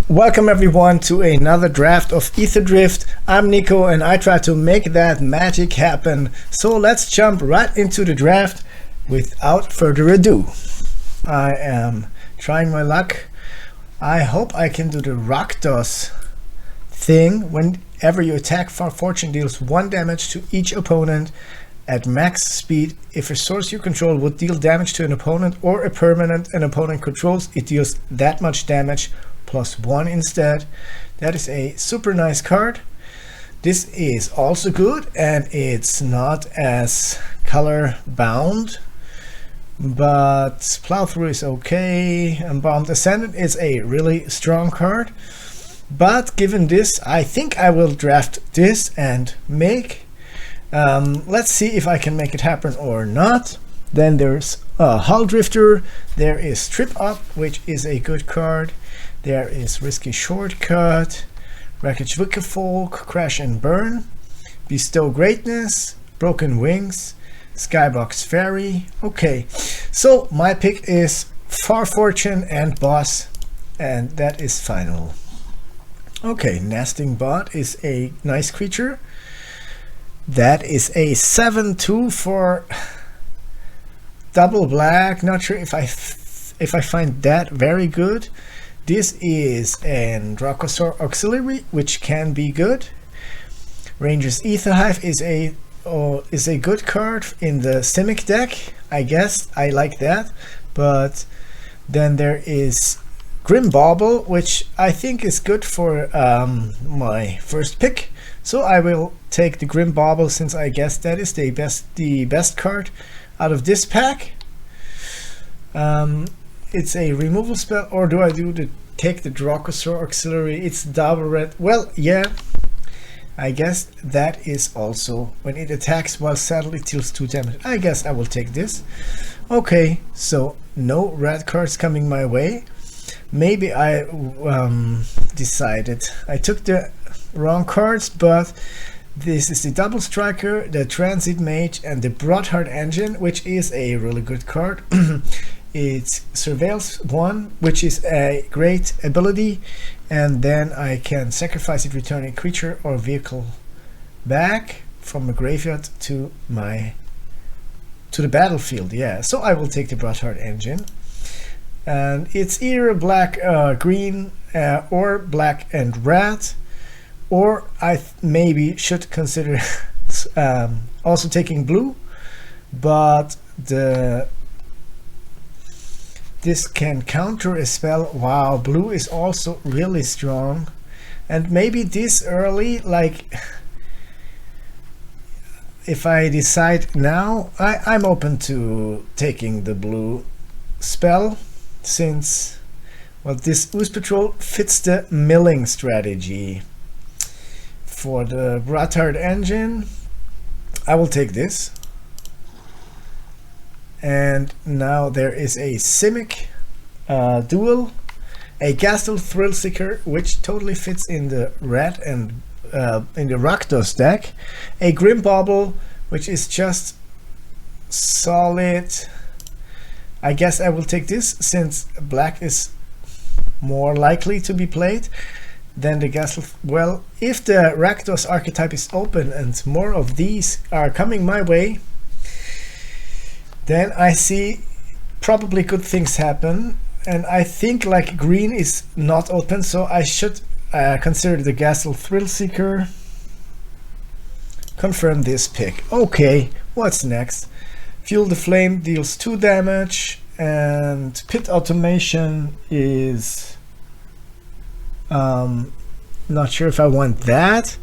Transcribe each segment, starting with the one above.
Welcome everyone to another draft of Aetherdrift. I'm Nico and I try to make that magic happen. So let's jump right into the draft without further ado. I am trying my luck. I hope I can do the Rakdos thing. Whenever you attack, Fortune deals 1 damage to each opponent at max speed. If a source you control would deal damage to an opponent or a permanent an opponent controls, it deals that much damage +1 instead. That is a super nice card. This is also good and it's not as color bound, but Plowthrough is okay. Embalmed Ascendant is a really strong card, but given this, I think I will draft this and make let's see if I can make it happen or not. Then there's Hull Drifter, there is Trip Up, which is a good card. There is Risky Shortcut, Wreckage Wicked-Folk, Crash and Burn, Bestow Greatness, Broken Wings, Skybox Fairy. Okay, so my pick is Far Fortune and Boss, and that is final. Okay, Nesting Bot is a nice creature. That is a 7/2 for double black. Not sure if I find that very good. This is an Rakdos auxiliary, which can be good. Ranger's Aetherhive is a good card in the Simic deck. I guess I like that. But then there is Grim Bauble, which I think is good for my first pick. So I will take the Grim Bauble, since I guess that is the best card out of this pack. It's a removal spell, or do I take the Dracosaur auxiliary? It's double red. Well, yeah, I guess that is also when it attacks while saddled, it deals 2 damage. I guess I will take this. Okay, so no red cards coming my way. Maybe I decided I took the wrong cards, but this is the Double Striker, the Transit Mage, and the Broadheart Engine, which is a really good card. It's Surveils 1, which is a great ability, and then I can sacrifice it, return a creature or vehicle back from a graveyard to the battlefield. Yeah, so I will take the Broadheart Engine, and it's either black, green, or black and red, or I maybe should consider also taking blue, but this can counter a spell. Wow, blue is also really strong. And maybe this early, like if I decide now, I'm open to taking the blue spell, since, well, this Ooze Patrol fits the milling strategy. For the Broadheart Engine, I will take this. And now there is a Simic duel, a Ghastly Thrillseeker, which totally fits in the red and in the Rakdos deck, a Grim Bauble, which is just solid. I guess I will take this, since black is more likely to be played than the Ghastly. Well, if the Rakdos archetype is open and more of these are coming my way, then I see probably good things happen. And I think like green is not open, so I should consider the Ghastly Thrillseeker. Confirm this pick. Okay, what's next? Fuel the Flame deals 2 damage, and Pit Automation is not sure if I want that.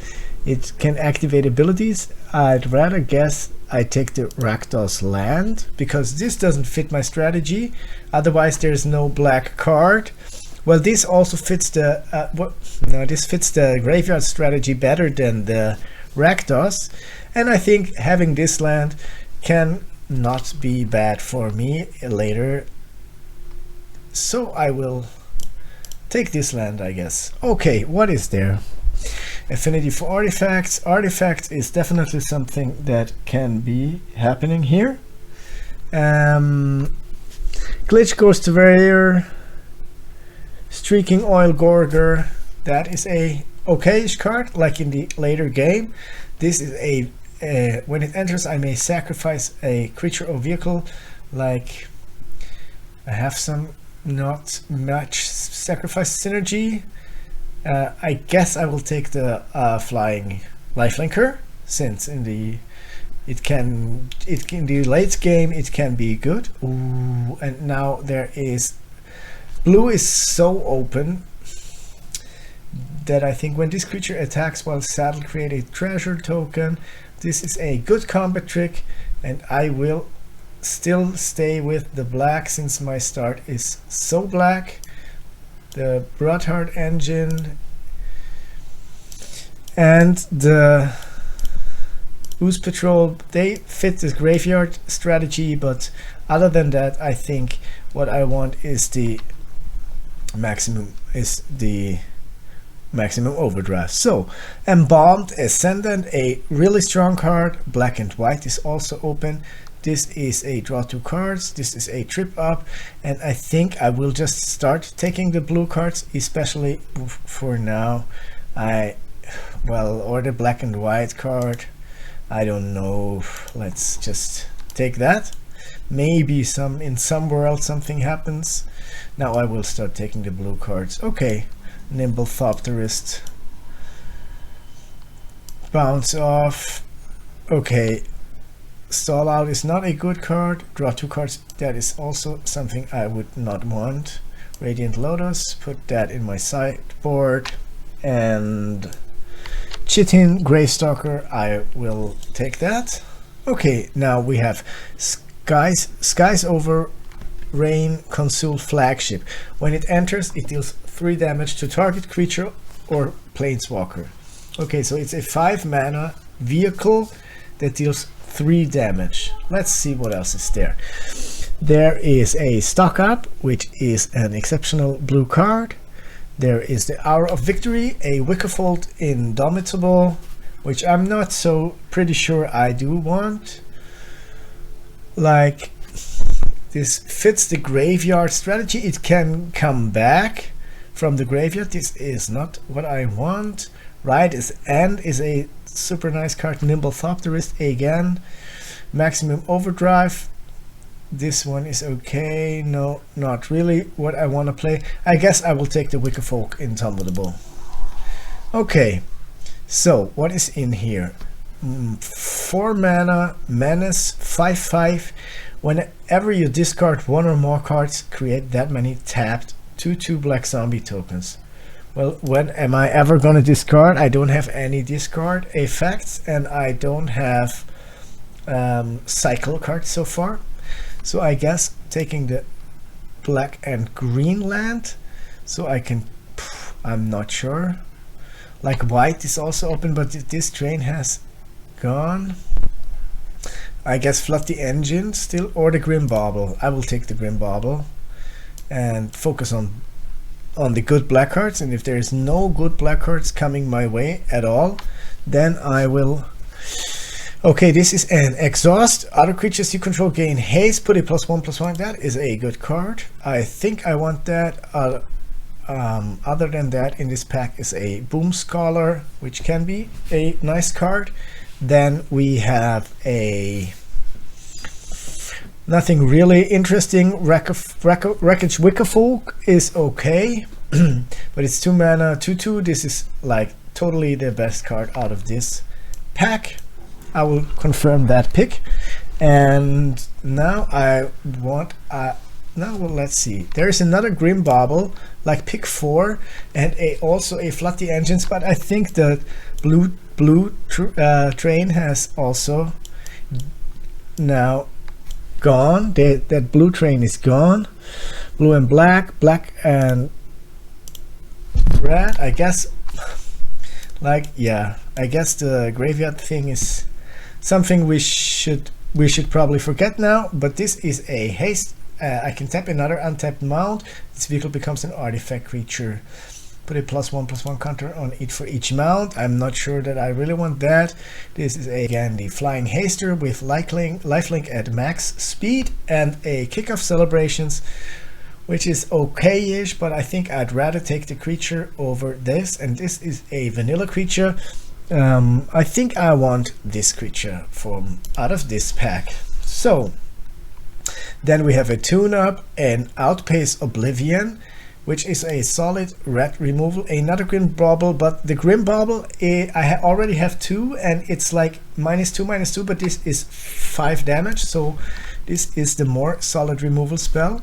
It can activate abilities. I'd rather guess I take the Rakdos land, because this doesn't fit my strategy. Otherwise there's no black card. Well, this also fits the this fits the graveyard strategy better than the Rakdos, and I think having this land can not be bad for me later. So I will take this land, I guess. Okay, what is there? Affinity for artifacts. Artifacts is definitely something that can be happening here. Glitch Ghost Warrior, Streaking Oil Gorger, that is a okayish card, like in the later game. This is a when it enters, I may sacrifice a creature or vehicle. Like, I have some not much sacrifice synergy. I guess I will take the flying lifelinker, since in the in the late game it can be good. Ooh, and now there is blue is so open that I think when this creature attacks while saddled, create a treasure token. This is a good combat trick, and I will still stay with the black since my start is so black. The Broadheart engine and the Ooze Patrol, they fit this graveyard strategy, but other than that, I think what I want is the maximum overdraft. So, Embalmed Ascendant, a really strong card. Black and white is also open. This is a draw 2 cards. This is a trip up, and I think I will just start taking the blue cards, especially for now. Or the black and white card. I don't know. Let's just take that. Maybe in some world something happens. Now I will start taking the blue cards. Okay. Nimble Thopterist. Bounce off. Okay. Stall out is not a good card. Draw 2 cards. That is also something I would not want. Radiant Lotus. Put that in my sideboard. And Chitin Gravestalker. I will take that. Okay. Now we have Skies Over Rain Consul Flagship. When it enters, it deals 3 damage to target creature or planeswalker. Okay, so it's a 5 mana vehicle that deals 3 damage. Let's see what else is there. There is a Stock Up, which is an exceptional blue card. There is the Hour of Victory, a Wickerfold Indomitable, which I'm not so pretty sure I do want. Like, this fits the graveyard strategy. It can come back from the graveyard. This is not what I want. Right End is a super nice card. Nimble Thopterist again. Maximum Overdrive. This one is okay. No, not really what I want to play. I guess I will take the Wickerfolk Indomitable. Okay, so what is in here? 4 mana, Menace, 5/5. Whenever you discard 1 or more cards, create that many tapped 2/2 black zombie tokens. Well, when am I ever gonna discard? I don't have any discard effects, and I don't have cycle cards so far. So I guess taking the black and green land, so I can, I'm not sure. Like, white is also open, but this train has gone. I guess Flood the Engine still, or the Grim Bauble. I will take the Grim Bauble and focus on the good black cards, and if there is no good black cards coming my way at all, then I will. Okay, this is an Exhaust. Other creatures you control gain haste. Put a +1/+1. That is a good card. I think I want that. Other than that, in this pack is a Boom Scholar, which can be a nice card. Then we have a nothing really interesting. Wreckage Wickerfolk is okay, but it's 2 mana, 2/2. This is like totally the best card out of this pack. I will confirm that pick. And now I want let's see. There is another Grim Bauble, like pick 4, and also a Flood the Engines, but I think the blue train has also now gone. That blue train is gone. Blue and black, black and red. I guess, like, yeah, I guess the graveyard thing is something we should probably forget now. But this is a haste. I can tap another untapped mount. This vehicle becomes an artifact creature. Put a +1/+1 counter on it for each mount. I'm not sure that I really want that. This is again the Flying Haster with lifelink at max speed and a Kick-Off Celebrations which is okay-ish, but I think I'd rather take the creature over this, and this is a vanilla creature. I think I want this creature from out of this pack. So then we have a tune-up and Outpace Oblivion, which is a solid red removal, another Grim Bauble, but the Grim Bauble, I already have 2, and it's like -2/-2, but this is 5 damage, so this is the more solid removal spell.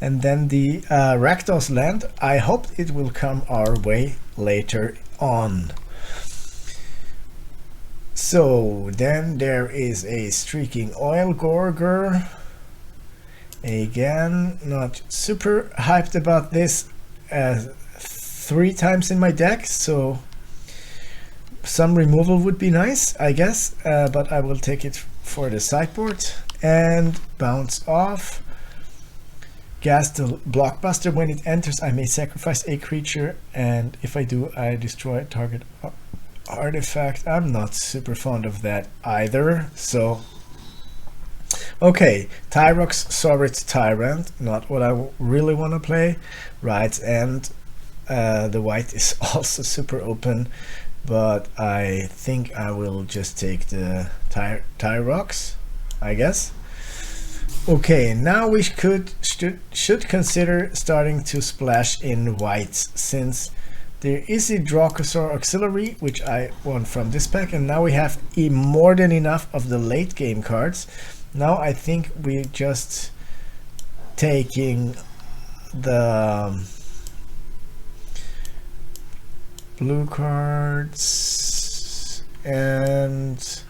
And then the Rakdos land, I hope it will come our way later on. So then there is a Streaking Oil Gorger. Again, not super hyped about this 3 times in my deck, so some removal would be nice, I guess, but I will take it for the sideboard. And bounce off. Gastel Blockbuster. When it enters, I may sacrifice a creature, and if I do, I destroy target artifact. I'm not super fond of that either, so okay. Tyrox Saurit Tyrant, not what I really want to play. Right, and the white is also super open, but I think I will just take the Tyrox, I guess. Okay, now we should consider starting to splash in whites, since there is a Dracosaur Auxiliary, which I want from this pack, and now we have more than enough of the late game cards. Now I think we're just taking the blue cards, and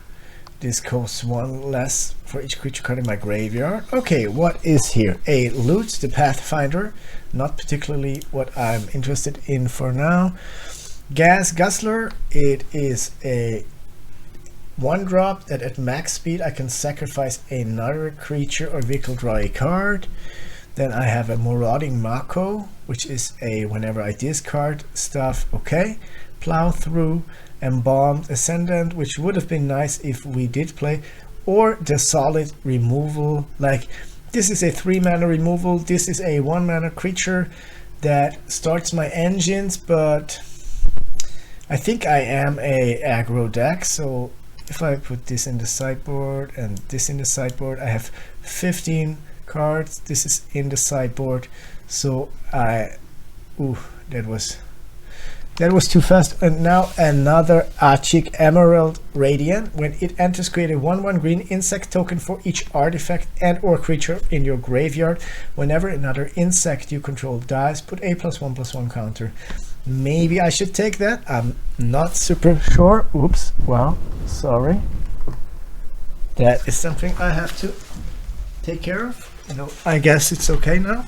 this costs 1 less for each creature card in my graveyard. Okay, what is here? A Loot the Pathfinder, not particularly what I'm interested in for now. Gas Guzzler, it is a 1-drop that at max speed I can sacrifice another creature or vehicle, draw a card. Then I have a Marauding Mako, which is a whenever I discard stuff, okay. Plow Through, Embalmed Ascendant, which would have been nice if we did play, or the solid removal. Like, this is a 3-mana removal, this is a 1-mana creature that starts my engines, but I think I am a aggro deck, so if I put this in the sideboard and this in the sideboard, I have 15 cards. This is in the sideboard, so that was too fast. And now another Achik Emerald Radiant. When it enters, create a 1/1 green insect token for each artifact and or creature in your graveyard. Whenever another insect you control dies, put a +1/+1 counter. Maybe I should take that. I'm not super sure. Oops. Well, sorry. That is something I have to take care of. I guess it's okay now.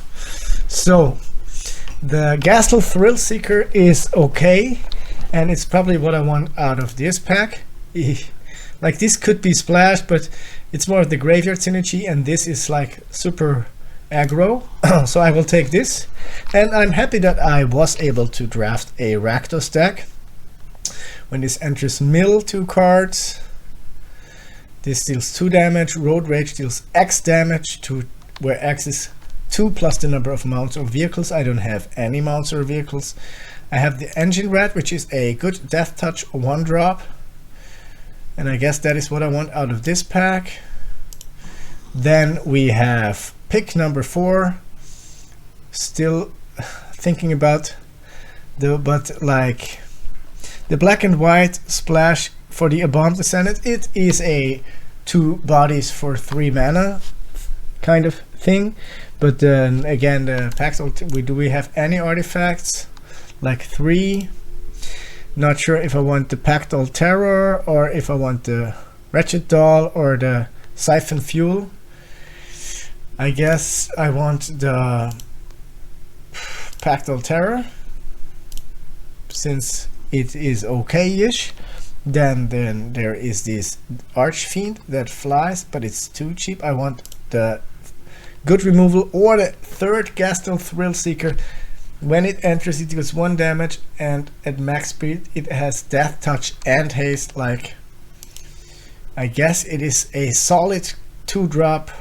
So the Gastel Thrill Seeker is okay, and it's probably what I want out of this pack. Like, this could be splash, but it's more of the graveyard synergy, and this is like super aggro. So I will take this, and I'm happy that I was able to draft a Rakdos deck. When this enters, mill 2 cards. This deals 2 damage. Road Rage deals X damage, to where X is 2 plus the number of mounts or vehicles. I don't have any mounts or vehicles. I have the Engine Rat, which is a good Death Touch 1-drop, and I guess that is what I want out of this pack. Then we have pick number 4. Still thinking about the black and white splash for the Embalmed Ascendant. It is a 2 bodies for 3 mana kind of thing, but then again, the packs, do we have any artifacts? Like 3. Not sure if I want the Pactal Terror, or if I want the Wretched Doll, or the Siphon Fuel. I guess I want the Pactal Terror, since it is okay-ish. Then there is this Archfiend that flies, but it's too cheap. I want the good removal, or the 3rd Gastel Thrill Seeker. When it enters, it deals 1 damage, and at max speed it has Death Touch and Haste. Like, I guess it is a solid 2-drop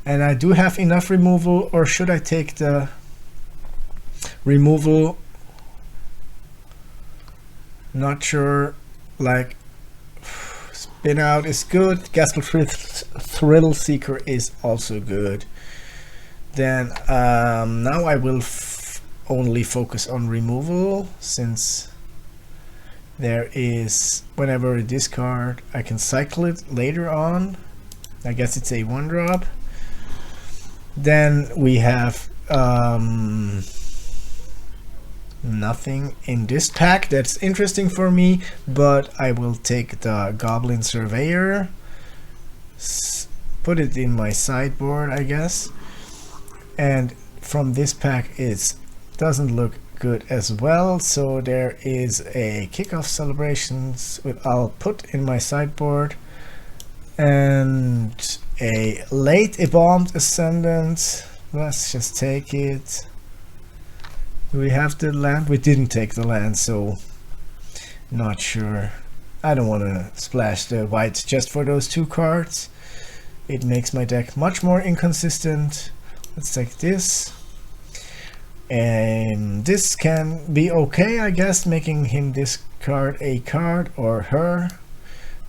And I do have enough removal, or should I take the removal? Not sure. Like, Spin Out is good. Thrill Seeker is also good. Then now I will only focus on removal, since there is, whenever I discard, I can cycle it later on. I guess it's a 1-drop. Then we have nothing in this pack that's interesting for me, but I will take the Goblin Surveyor, put it in my sideboard, I guess. And from this pack it doesn't look good as well, so there is a Kickoff Celebrations with I'll put in my sideboard, and a late Embalmed Ascendant. Let's just take it. Do we have the land? We didn't take the land, so not sure. I don't want to splash the white just for those 2 cards. It makes my deck much more inconsistent. Let's take this. And this can be okay, I guess, making him discard a card, or her.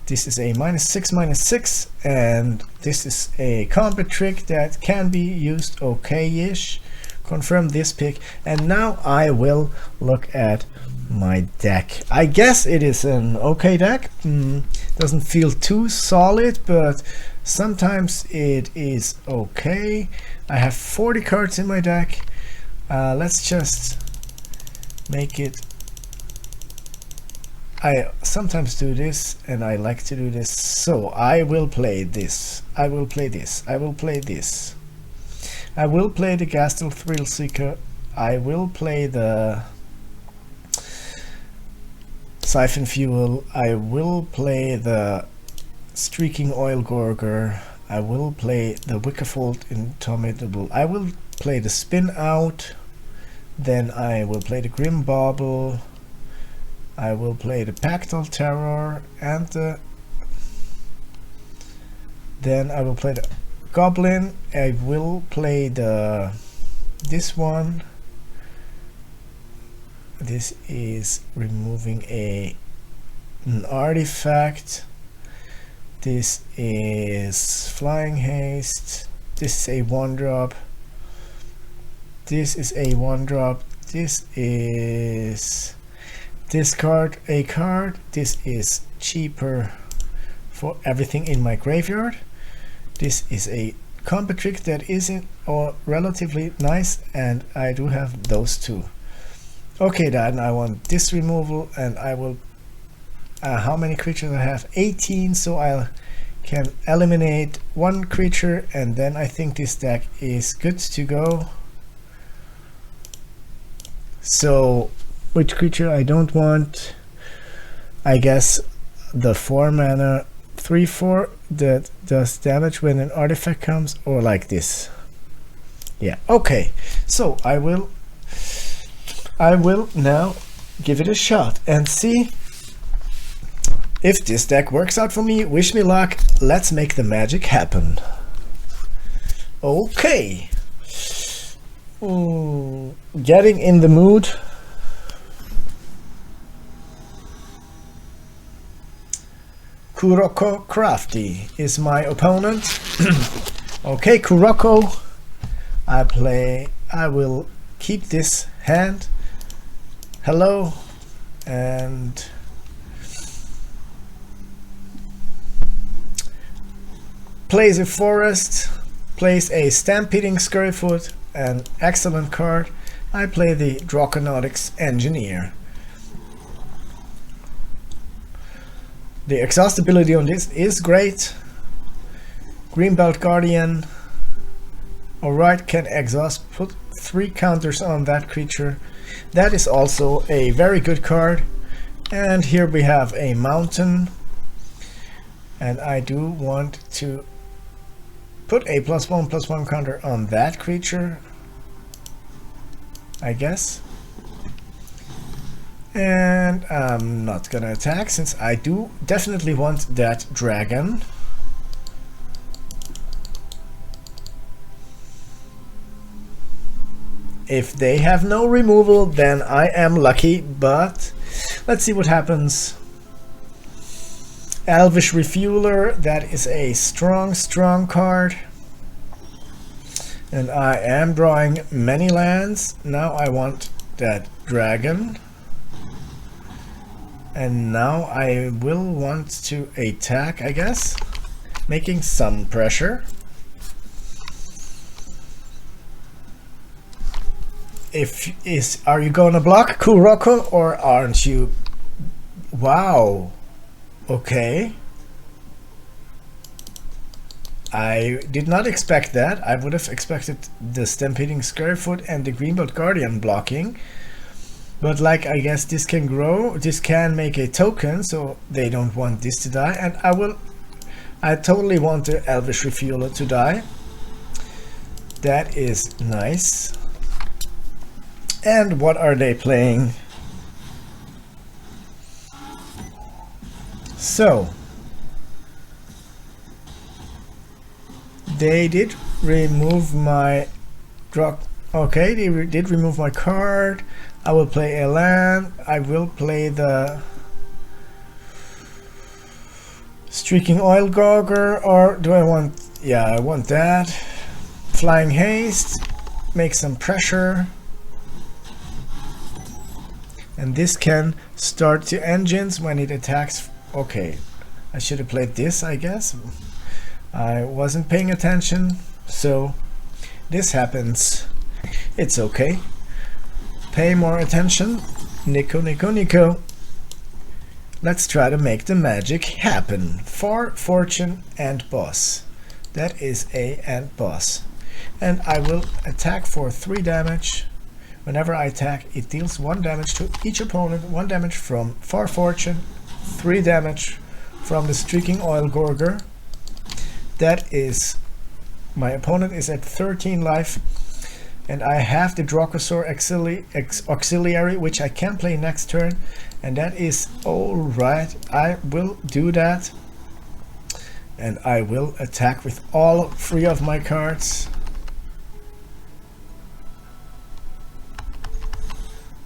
This is a -6/-6, and this is a combat trick that can be used okay-ish. Confirm this pick, and now I will look at my deck. I guess it is an okay deck. Doesn't feel too solid, but sometimes it is okay. I have 40 cards in my deck. Let's just make it. I sometimes do this, and I like to do this, so I will play this. I will play this. I will play this. I will play the Ghastly Thrill Seeker. I will play the Siphon Fuel. I will play the Streaking Oil Gorger. I will play the Wickerfold Indomitable. I will play the Spin Out. Then I will play the Grim Bauble. I will play the Pactal Terror, and then I will play the Goblin. I will play this one. This is removing an artifact. This is Flying Haste. This is a 1-drop. This is a 1-drop. This is discard a card. This is cheaper for everything in my graveyard. This is a combat trick that isn't or relatively nice, and I do have those 2. Okay, then I want this removal, and I will how many creatures I have? 18, so I can eliminate 1 creature, and then I think this deck is good to go. So which creature I don't want? I guess the 4-mana 3/4 that does damage when an artifact comes, or like this. Yeah, okay. So I will now give it a shot and see if this deck works out for me. Wish me luck. Let's make the magic happen. Okay. Getting in the mood. Kuroko Crafty is my opponent. Okay, Kuroko. I will keep this hand. Hello. And plays a forest, plays a Stampeding Scurryfoot, an excellent card. I play the Draconautics Engineer. The exhaustibility on this is great. Greenbelt Guardian. Alright, can exhaust, put 3 counters on that creature. That is also a very good card. And here we have a mountain. And I do want to put a +1/+1 counter on that creature, I guess. And I'm not gonna attack, since I do definitely want that dragon. If they have no removal, then I am lucky, but let's see what happens. Elvish Refueler, that is a strong card. And I am drawing many lands. Now I want that dragon. And now I will want to attack, I guess. Making some pressure. Are you gonna block Kuroko or aren't you? Wow. Okay. I did not expect that. I would have expected the Stampeding Scarefoot and the Greenbelt Guardian blocking. But like, I guess this can grow. This can make a token, so they don't want this to die. And I totally want the Elvish Refueler to die. That is nice. And what are they playing? So they did remove my drop. Okay, they did remove my card. I will play a land. I will play the Streaking Oil Gauger, or do I want, yeah, I want that. Flying Haste, make some pressure. And this can start to engines when it attacks. Okay, I should have played this, I guess. I wasn't paying attention, so this happens. It's okay. Pay more attention. Nico. Let's try to make the magic happen. For Fortune and Boss. That is a and Boss. And I will attack for 3 damage. Whenever I attack, it deals 1 damage to each opponent, 1 damage from For Fortune, 3 damage from the Streaking Oil Gorger. That is, my opponent is at 13 life, and I have the Drogosaur Auxiliary, which I can play next turn, and that is alright. I will do that, and I will attack with all 3 of my cards.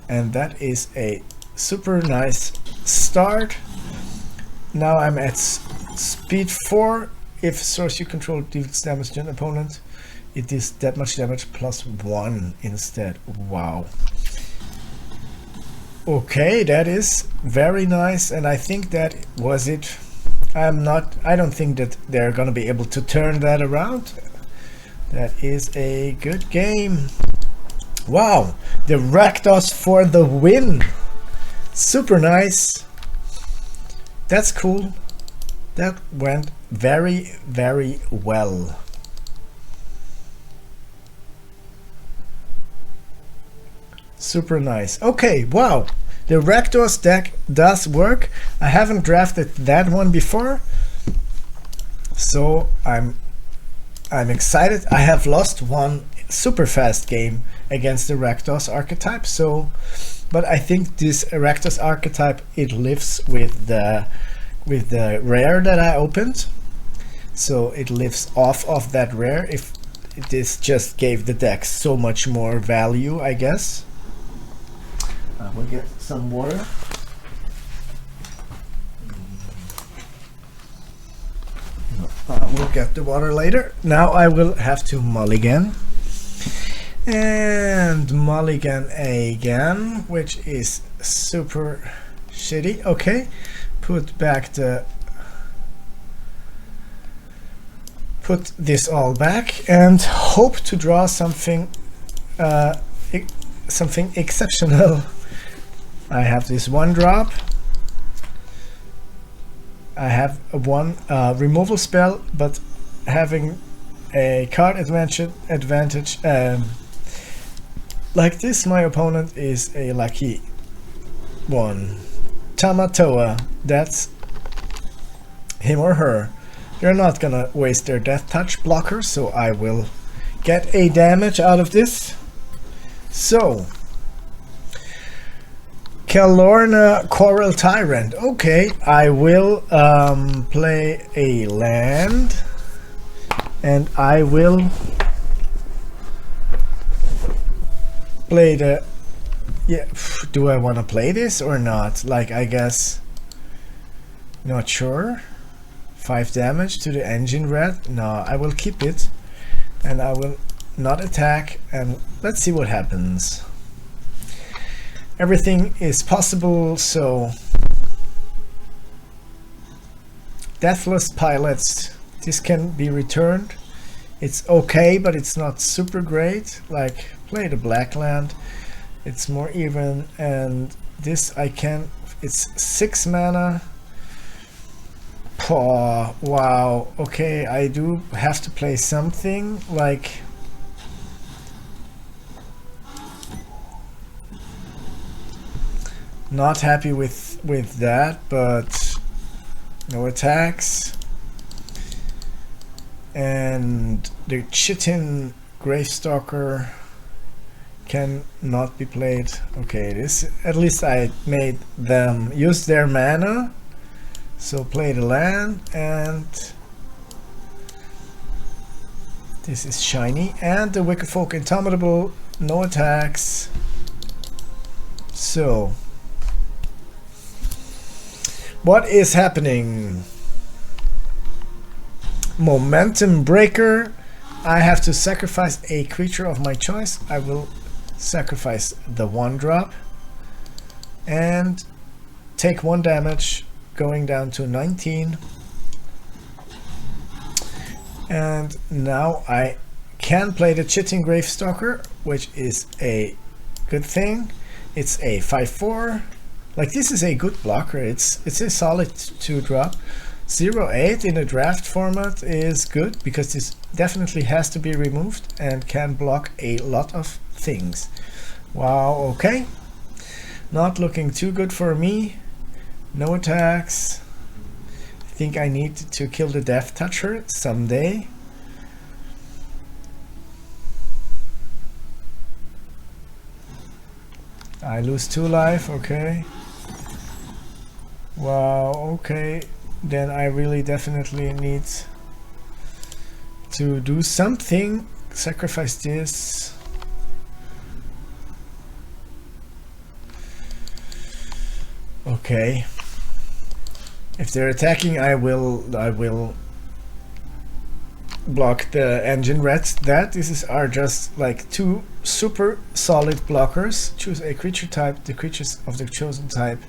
And that is a super nice start. Now I'm at speed 4. If source you control deals damage to an opponent, it is that much damage plus 1 instead. Wow. Okay, that is very nice, and I think that was it. I don't think that they're gonna be able to turn that around. That is a good game. Wow, the Rakdos for the win. Super nice. That's cool. That went very well. Super nice. Okay, wow. The Rakdos deck does work. I haven't drafted that one before, so I'm excited. I have lost one super fast game against the Rakdos archetype, so but I think this Rakdos archetype, it lives with the rare that I opened, so it lives off of that rare. If this just gave the deck so much more value, I guess. We'll get some water. We'll get the water later. Now I will have to mulligan. And mulligan again, which is super shitty. Okay, put this all back and hope to draw something something exceptional. I have this 1 drop. I have a 1 removal spell, but having a card advantage like this, my opponent is a lucky one. Tamatoa, that's him or her. They're not gonna waste their Death Touch blocker, so I will get a damage out of this. So, Kalorna Coral Tyrant. Okay, I will play a land, and I will play the... Yeah, do I want to play this or not? Like, I guess... Not sure. 5 damage to the engine red. No, I will keep it. And I will not attack. And let's see what happens. Everything is possible, so... Deathless Pilots. This can be returned. It's okay, but it's not super great. Like, play the black land. It's more even. And this I can... It's 6 mana. Oh, wow. Okay, I do have to play something. Like... Not happy with that, but no attacks. And the Chitin Gravestalker can not be played. Okay, this at least I made them use their mana. So play the land, and this is shiny. And the Wicked Folk Indomitable, no attacks. So what is happening? Momentum Breaker. I have to sacrifice a creature of my choice. I will sacrifice the 1-drop and take 1 damage, going down to 19. And now I can play the Chitin Gravestalker, which is a good thing. It's a 5/4. Like, this is a good blocker. It's a solid 2-drop. 0/8 in a draft format is good because this definitely has to be removed and can block a lot of things. Wow, okay. Not looking too good for me. No attacks. I think I need to kill the Death Toucher someday. I lose 2 life, okay. Wow, okay. Then I really definitely need to do something. Sacrifice this. Okay. If they're attacking, I will block the engine reds. These are just like 2 super solid blockers. Choose a creature type, the creatures of the chosen type.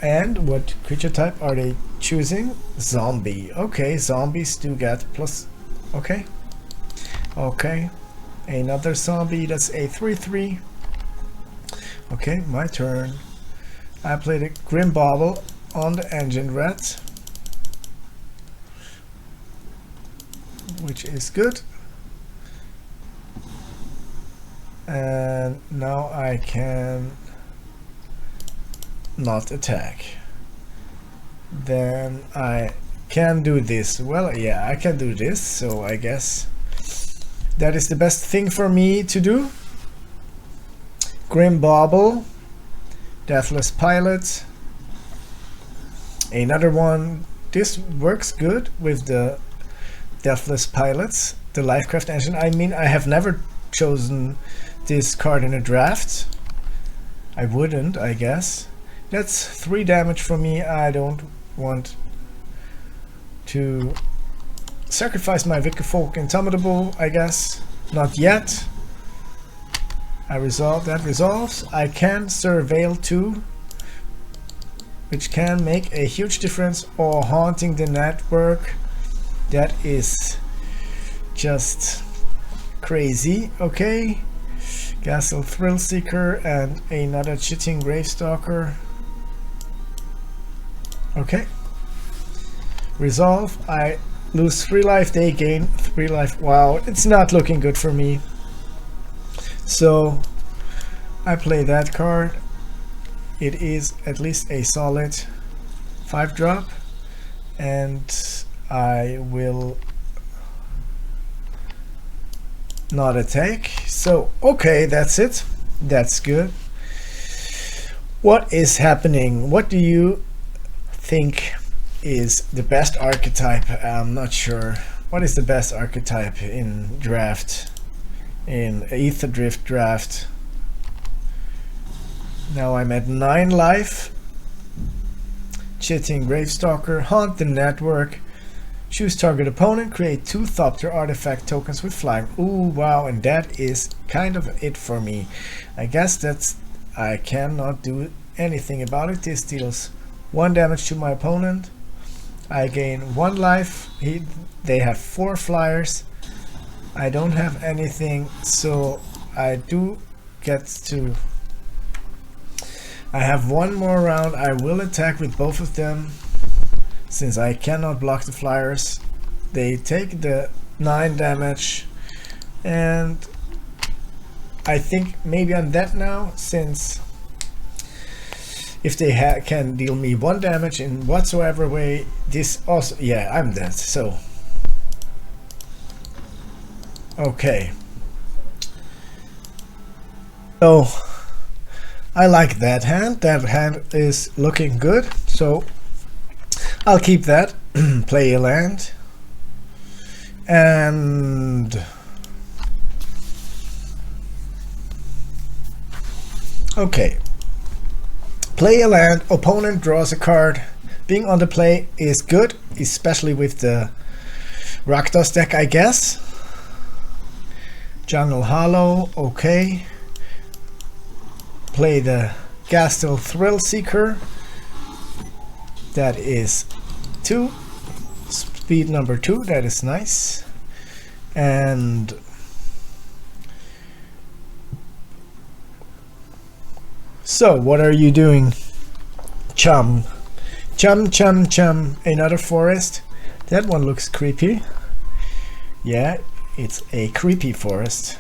And what creature type are they choosing? Zombie. Okay, zombies do get plus. Okay. Okay. Another zombie. That's a 3/3. Okay, my turn. I played a Grim Bauble on the engine red, which is good. And now I can not attack. Then I can do this. Well, yeah, I can do this, so I guess that is the best thing for me to do. Grim Bauble, Deathless Pilot, another one. This works good with the Deathless Pilots, the Lifecraft engine. I mean, I have never chosen this card in a draft. I wouldn't, I guess. That's 3 damage for me. I don't want to sacrifice my Wicked Folk Indomitable, I guess. Not yet. I resolve. That resolves. I can Surveil 2, which can make a huge difference. Or Haunting the Network. That is just crazy. Okay. Gasel Thrillseeker and another Chitin Gravestalker. Okay. Resolve. I lose 3 life, they gain 3 life. Wow, it's not looking good for me. So I play that card. It is at least a solid 5-drop, and I will not attack. So okay, that's it. That's good. What is happening? What do you think is the best archetype? I'm not sure. What is the best archetype in draft? in Aetherdrift Draft. Now I'm at 9 life. Chitting Gravestalker, haunt the network, choose target opponent, create 2 Thopter artifact tokens with flying. Ooh, wow, and that is kind of it for me. I guess I cannot do anything about it. This deals 1 damage to my opponent. I gain 1 life. They have 4 flyers. I don't have anything, so I do get to... I have 1 more round. I will attack with both of them since I cannot block the flyers. They take the 9 damage, and I think maybe I'm dead now, since if they can deal me 1 damage in whatsoever way, this also, yeah, I'm dead. So okay, so I like that hand. That hand is looking good, so I'll keep that. Play a land, and okay, play a land, opponent draws a card. Being on the play is good, especially with the Rakdos deck, I guess. Jungle Hollow, okay. Play the Gastel Thrill Seeker. That is 2. Speed number 2, that is nice. And so, what are you doing? Chum. Chum, chum, chum. Another forest. That one looks creepy. Yeah, it's a creepy forest.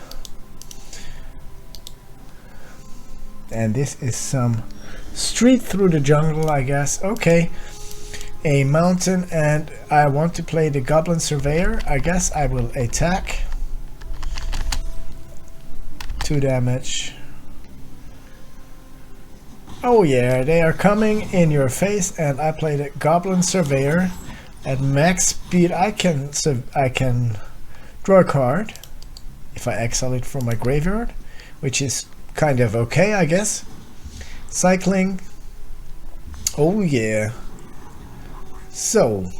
And this is some street through the jungle, I guess. Okay, a mountain, and I want to play the Goblin Surveyor. I guess I will attack. 2 damage. Oh yeah, they are coming in your face, and I play the Goblin Surveyor. At max speed I can draw a card if I exile it from my graveyard, which is kind of okay, I guess. Cycling. Oh yeah. So,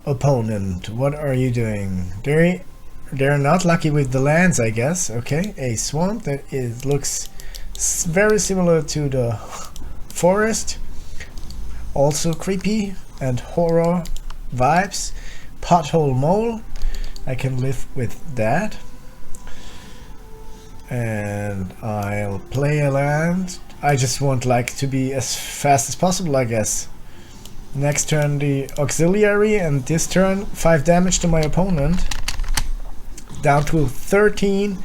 opponent, what are you doing? They're not lucky with the lands, I guess. Okay, a swamp that looks very similar to the forest. Also creepy and horror vibes. Pothole Mole. I can live with that. And I'll play a land. I just want like to be as fast as possible, I guess. Next turn the auxiliary, and this turn 5 damage to my opponent. Down to 13.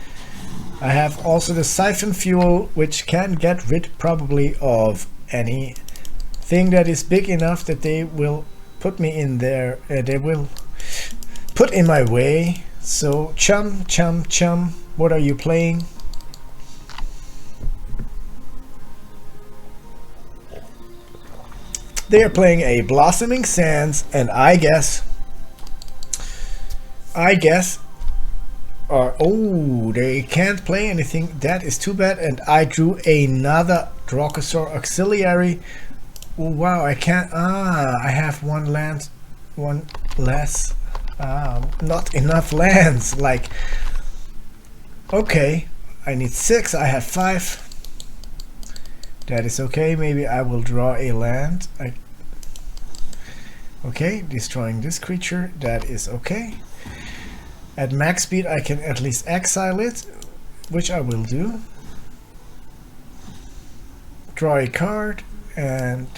I have also the Siphon Fuel, which can get rid probably of anything that is big enough that they will put me in there. They will put in my way. So chum, chum, chum. What are you playing? They are playing a Blossoming Sands, and I guess, oh, they can't play anything. That is too bad. And I drew another Dracosaur Auxiliary. Oh, wow, I can't. I have 1 land, 1 less. Not enough lands. Like, okay, I need 6. I have 5. That is okay. Maybe I will draw a land. Okay, destroying this creature. That is okay. At max speed I can at least exile it, which I will do. Draw a card and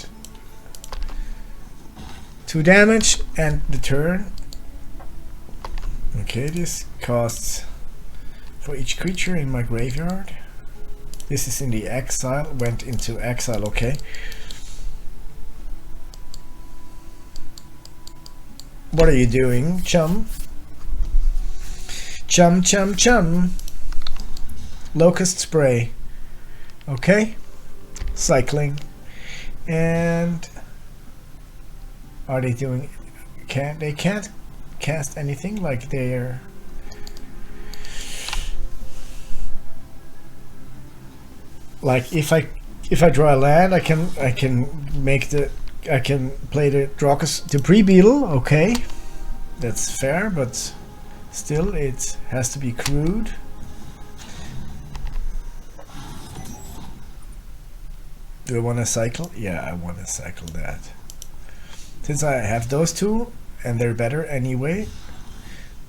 2 damage and the turn. Okay, this costs for each creature in my graveyard. This is in the exile, went into exile, okay. What are you doing, chum? Chum, chum, chum. Locust Spray. Okay. Cycling. And are they doing... They can't cast anything, like they're... like if I draw a land, I can play the Rakdos, the pre-beetle. Okay, that's fair, but still it has to be crude. Do I want to cycle? Yeah, I want to cycle that. Since I have those two, and they're better anyway.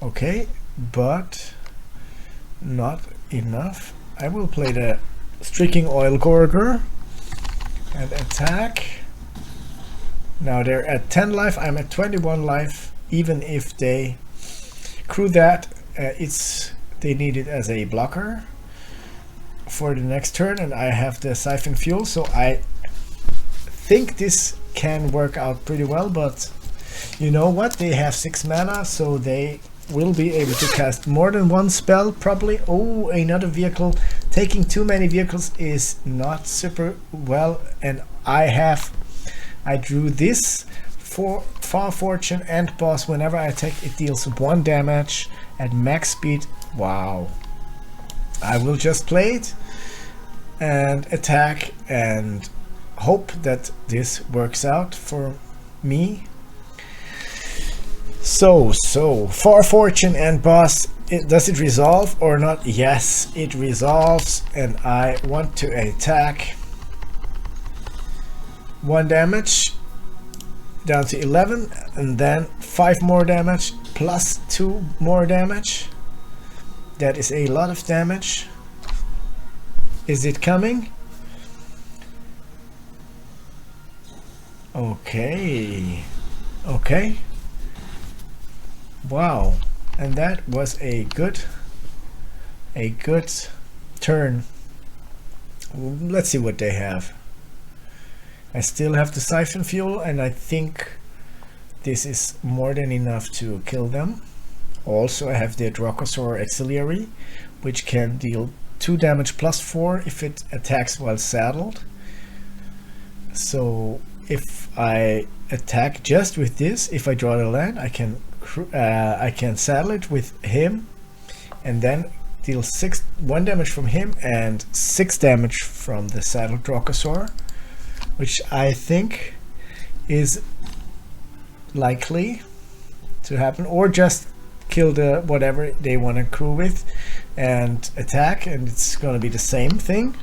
Okay, but not enough. I will play the Streaking Oil Gorger and attack. Now they're at 10 life, I'm at 21 life. Even if they crew that, they need it as a blocker for the next turn, and I have the Siphon Fuel, so I think this can work out pretty well. But you know what, they have 6 mana, so they will be able to cast more than one spell probably. Oh, another vehicle. Taking too many vehicles is not super well, and I drew this for Far Fortune and Boss. Whenever I attack, it deals 1 damage at max speed. Wow. I will just play it and attack and hope that this works out for me. So Far Fortune and Boss, does it resolve or not? Yes, it resolves, and I want to attack. 1 damage down to 11, and then 5 more damage plus 2 more damage. That is a lot of damage. Is it coming? Okay. Wow, and that was a good turn. Let's see what they have. I still have the Siphon Fuel, and I think this is more than enough to kill them. Also, I have the Rakdos Auxiliary, which can deal 2 damage plus 4 if it attacks while saddled. So if I attack just with this, if I draw the land, I can saddle it with him, and then deal 1 damage from him and 6 damage from the saddled Rakdos, which I think is likely to happen. Or just kill the whatever they want to crew with and attack, and it's going to be the same thing.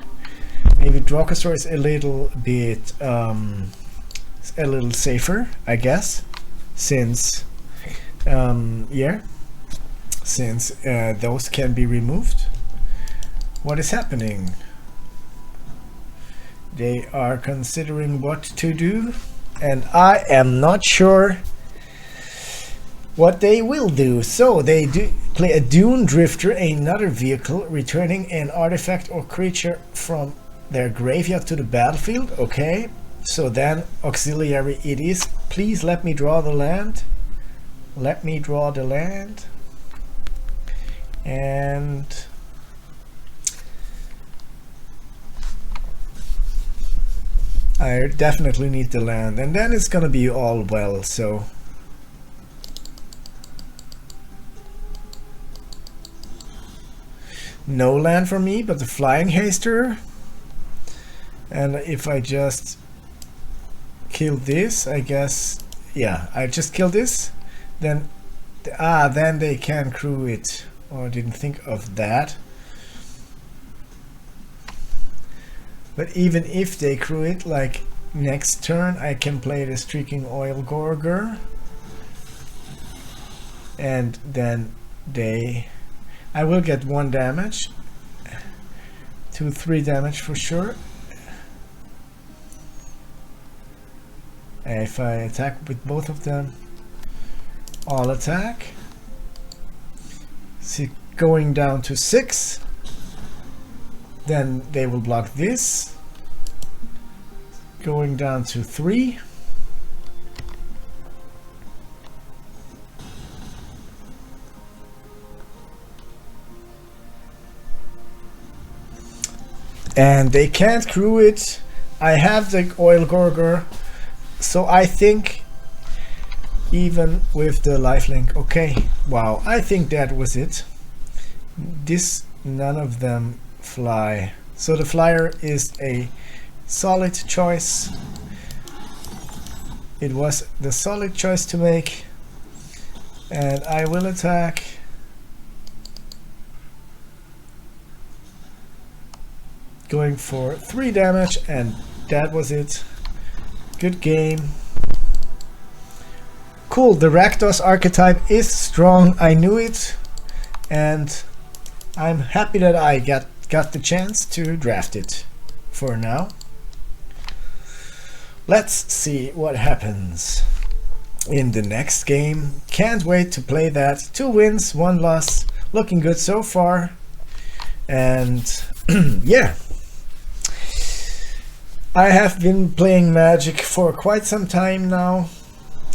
Maybe Rakdos is a little bit a little safer, I guess, since those can be removed. What is happening? They are considering what to do, and I am not sure what they will do. So they do play a Dune Drifter, another vehicle, returning an artifact or creature from their graveyard to the battlefield. Okay, so then auxiliary it is. Please let me draw the land. Let me draw the land. And I definitely need the land, and then it's gonna be all well. So no land for me, but the Flying Haster. And if I just kill this, I guess, yeah, I just kill this, then then they can crew it. Oh, I didn't think of that. But even if they crew it, like next turn, I can play the Streaking Oil Gorger, and then I will get 1 damage, 2-3 damage for sure. And if I attack with both of them, all attack. See, going down to 6. Then they will block this. Going down to 3. And they can't crew it. I have the Oil Gorger, so I think even with the lifelink. Okay, wow, I think that was it. None of them fly, So the flyer is a solid choice. It was the solid choice to make, and I will attack. Going for 3 damage, and that was it. Good game. Cool, the Rakdos archetype is strong. I knew it, and I'm happy that I got the chance to draft it for now. Let's see what happens in the next game. Can't wait to play that. 2 wins, 1 loss. Looking good so far. And yeah. I have been playing Magic for quite some time now.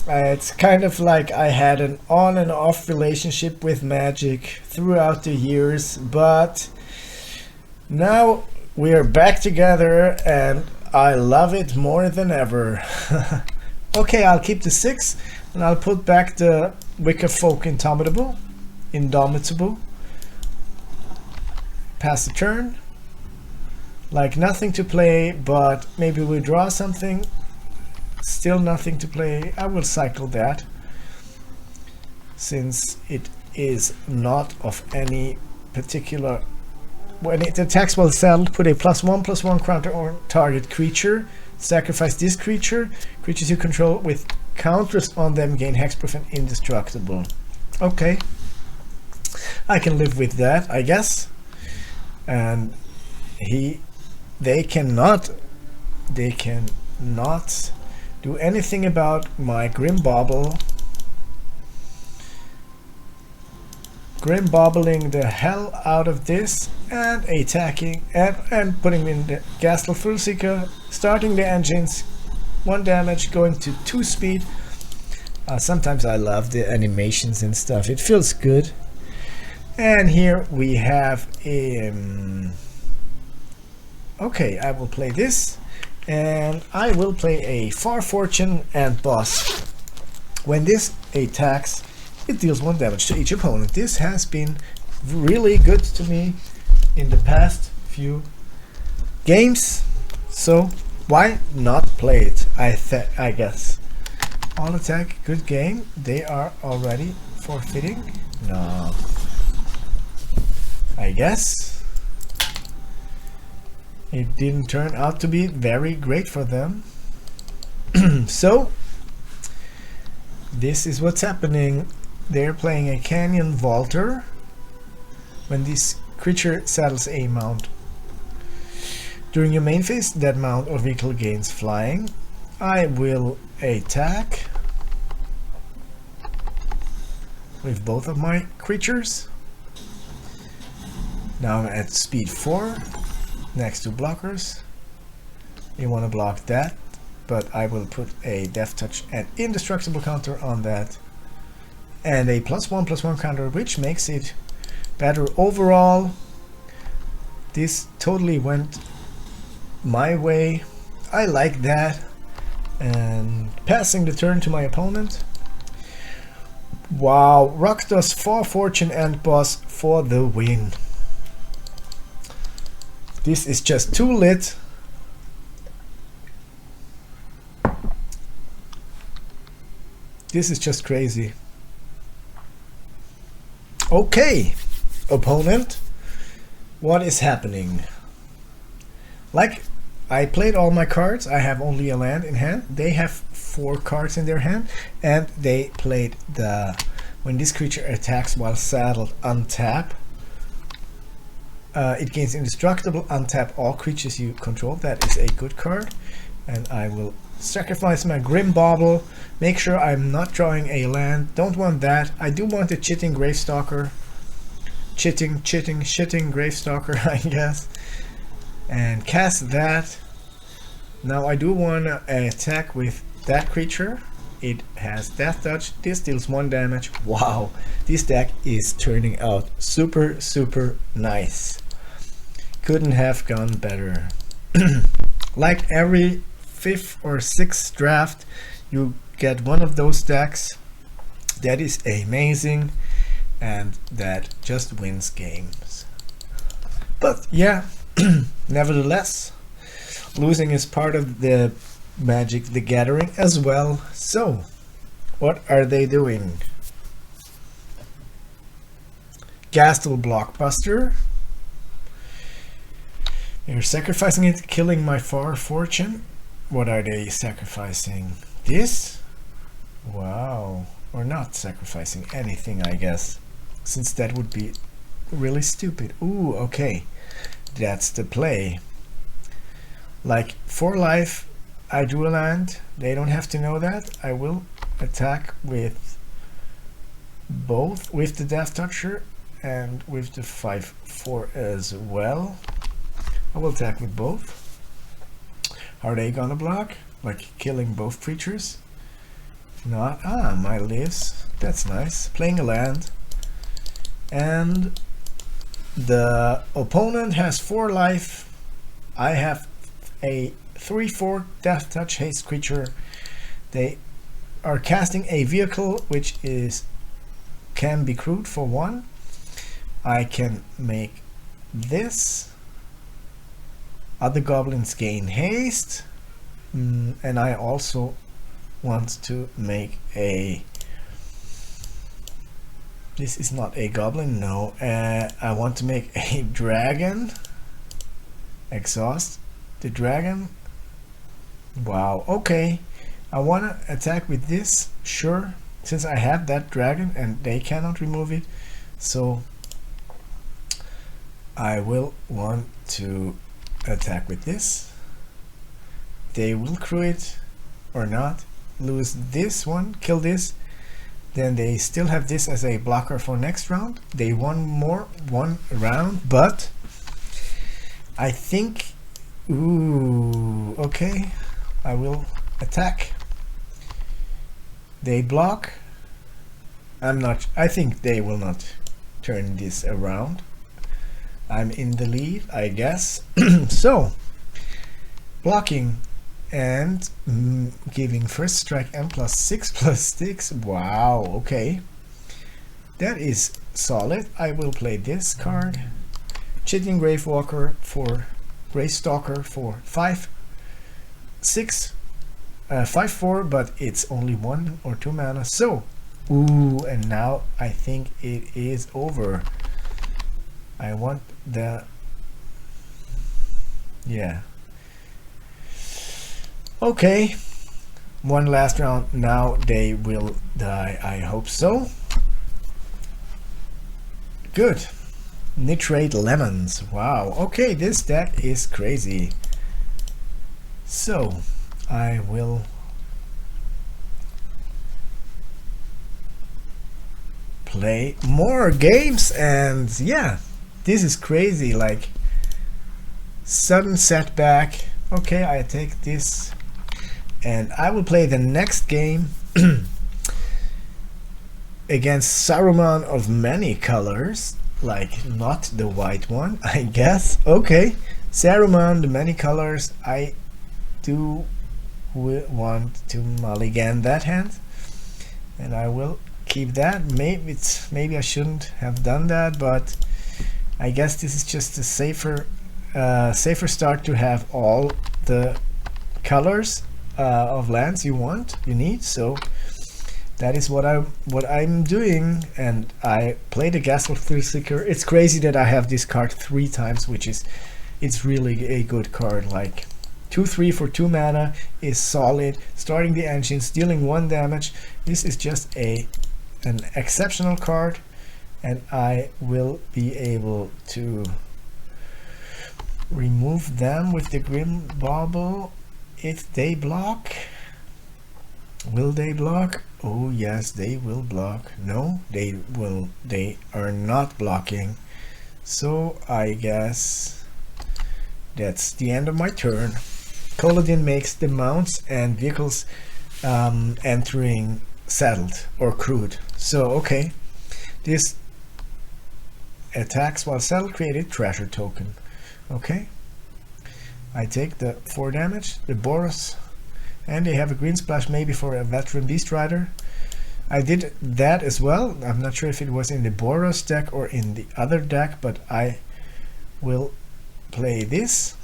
It's kind of like I had an on and off relationship with Magic throughout the years, but now we're back together and I love it more than ever. Okay, I'll keep the 6 and I'll put back the Wicker Folk Indomitable. Pass the turn. Like nothing to play, but maybe we draw something. Still nothing to play. I will cycle that, since it is not of any particular. When it attacks while settled, put a +1/+1 counter on target creature. Sacrifice this creature. Creatures you control with counters on them gain hexproof and indestructible. Okay, I can live with that, I guess. And they cannot do anything about my Grim Bobble. Grim Bobbling the hell out of this and attacking and putting in the Ghastly Fullseeker, starting the engines. 1 damage, going to 2 speed. Sometimes I love the animations and stuff. It feels good. And here we have okay, I will play this, and I will play a Far Fortune and Boss. When this attacks, it deals 1 damage to each opponent. This has been really good to me in the past few games, so why not play it? I guess. All attack, good game. They are already forfeiting. No, I guess. It didn't turn out to be very great for them. So this is what's happening. They're playing a Canyon Vaulter. When this creature saddles a mount during your main phase, that mount or vehicle gains flying. I will attack with both of my creatures. Now I'm at speed 4. Next to blockers. You want to block that, but I will put a Death Touch and indestructible counter on that, and a +1/+1 counter, which makes it better overall. This totally went my way. I like that. And passing the turn to my opponent. Wow, Rakdos for Fortune and Boss for the win. This is just too lit. This is just crazy. Okay, opponent, what is happening? Like, I played all my cards. I have only a land in hand. They have 4 cards in their hand, and they played the when this creature attacks while saddled, untap. It gains indestructible, untap all creatures you control. That is a good card. And I will sacrifice my Grim Bobble. Make sure I'm not drawing a land. Don't want that. I do want a Chitting Gravestalker. Shitting Gravestalker, I guess. And cast that. Now I do want to attack with that creature. It has Death Touch. This deals 1 damage. Wow, this deck is turning out super nice. Couldn't have gone better. Like every 5th or 6th draft, you get one of those decks that is amazing and that just wins games. But yeah, Nevertheless, losing is part of the Magic the Gathering as well. So, what are they doing? Gastel Blockbuster. They're sacrificing it, killing my Far Fortune. What are they sacrificing? This? Wow. Or not sacrificing anything, I guess. Since that would be really stupid. Ooh, okay. That's the play. Like, for life, I drew a land. They don't have to know that. I will attack with both, with the Death Toucher and with the 5/4 as well. I will attack with both. Are they gonna block? Like killing both creatures? Not. Ah, my lives. That's nice. Playing a land. And the opponent has 4 life. I have a 3/4 Death Touch haste creature. They are casting a vehicle which can be crewed for 1. I can make this. Other goblins gain haste. And I also want to make a... This is not a goblin, no. I want to make a dragon. Exhaust the dragon. Wow, okay. I want to attack with this, sure. Since I have that dragon and they cannot remove it. So I will want to attack with this. They will crew it or not. Lose this one, kill this. Then they still have this as a blocker for next round. They won one round, but I think, ooh, okay, I will attack. They block. I think they will not turn this around. I'm in the lead, I guess. So, blocking and giving first strike M+6/6. Wow, okay. That is solid. I will play this card. Chittering Gravewalker for Gravestalker for 5/6. 5/4, but it's only 1 or 2 mana. So, ooh, and now I think it is over. I want the... Yeah. Okay. One last round. Now they will die. I hope so. Good. Nitrate Lemons. Wow. Okay, this deck is crazy. So, I will play more games, and yeah, this is crazy. Like, sudden setback. Okay, I take this and I will play the next game against Saruman of many colors, like not the white one, I guess. Okay, Saruman, the many colors. I do want to mulligan that hand, and I will keep that. Maybe I shouldn't have done that, but I guess this is just a safer start to have all the colors of lands you need. So that is what I'm doing, and I played the Gastel Thrill-Seeker. It's crazy that I have this card 3 times, it's really a good card. Like 2/3 for 2 mana is solid. Starting the engines, dealing 1 damage. This is just an exceptional card, and I will be able to remove them with the Grim Bauble if they block. Will they block? Oh yes, they will block. No, they are not blocking. So I guess that's the end of my turn. Kaladin makes the mounts and vehicles entering saddled or crewed. So okay, this attacks while saddled, created treasure token. Okay, I take the 4 damage, the Boros, and they have a green splash maybe for a veteran Beast Rider. I did that as well. I'm not sure if it was in the Boros deck or in the other deck, but I will play this,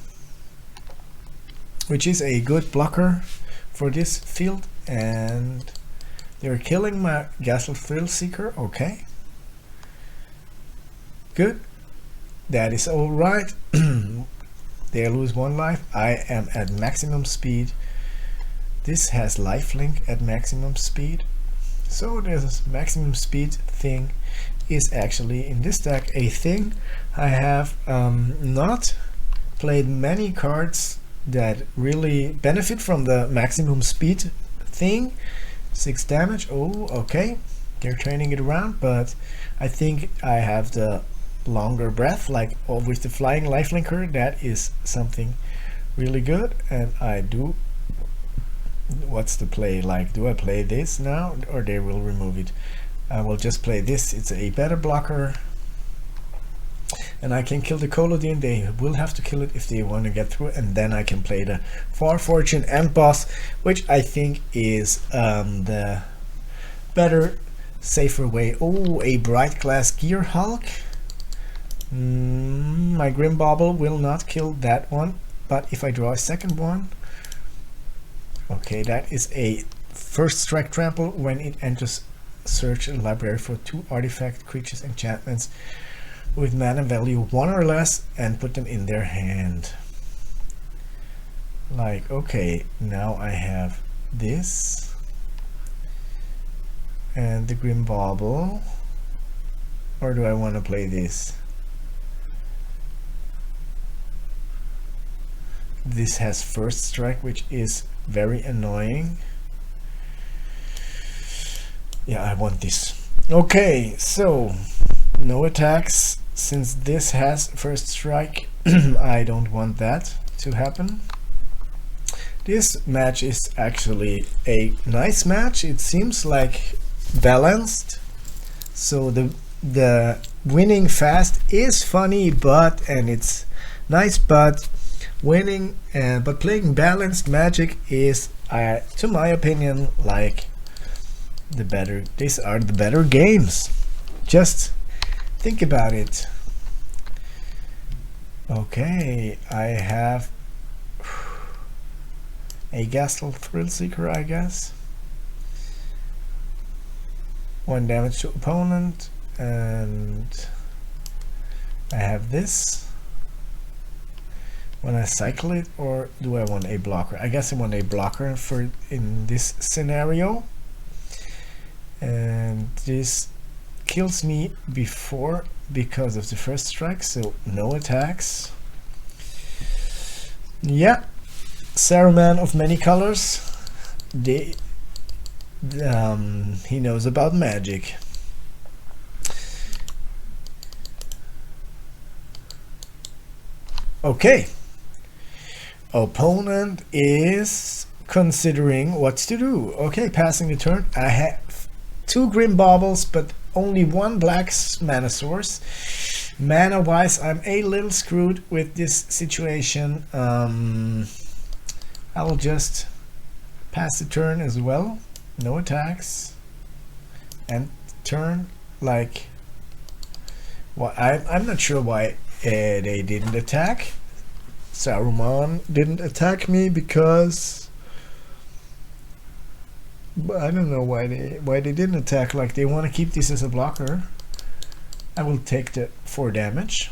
which is a good blocker for this field, and they're killing my Gastel Thrill Seeker. Okay, good, that is all right. They lose 1 life. I am at maximum speed. This has lifelink at maximum speed, so this maximum speed thing is actually in this deck a thing. I have not played many cards that really benefit from the maximum speed thing. 6 damage. Oh, okay, they're turning it around, but I think I have the longer breath, like with the flying lifelinker. That is something really good. And I do, what's the play? Like, do I play this now, or they will remove it? I will just play this. It's a better blocker, and I can kill the Collodion. They will have to kill it if they want to get through, and then I can play the Far Fortune and Boss, which I think is the better, safer way. Oh, a Bright Glass Gear Hulk. My Grim Bauble will not kill that one, but if I draw a second one, okay, that is a first strike trample. When it enters, search a library for 2 artifact, creatures, enchantments with mana value 1 or less and put them in their hand. Like, okay, now I have this and the Grim Bauble, or do I want to play this? This has first strike, which is very annoying. Yeah, I want this. Okay, so no attacks. Since this has first strike, I don't want that to happen. This match is actually a nice match. It seems like balanced. So the winning fast is funny, and it's nice, but winning but playing balanced Magic is, to my opinion, like the better. These are the better games. Just think about it. Okay, I have a Gastel Thrill Seeker, I guess. 1 damage to opponent, and I have this. When I cycle it, or do I want a blocker? I guess I want a blocker for in this scenario. And this kills me before because of the first strike, so no attacks. Yeah, Saruman of many colors. He knows about Magic. Okay. Opponent is considering what to do. Okay, passing the turn. I have 2 Grim Baubles, but only 1 black mana source. Mana wise, I'm a little screwed with this situation. I will just pass the turn as well. No attacks. And turn, like, well, I'm not sure why they didn't attack. Saruman didn't attack me because I don't know why they didn't attack. Like, they want to keep this as a blocker. I will take the 4 damage.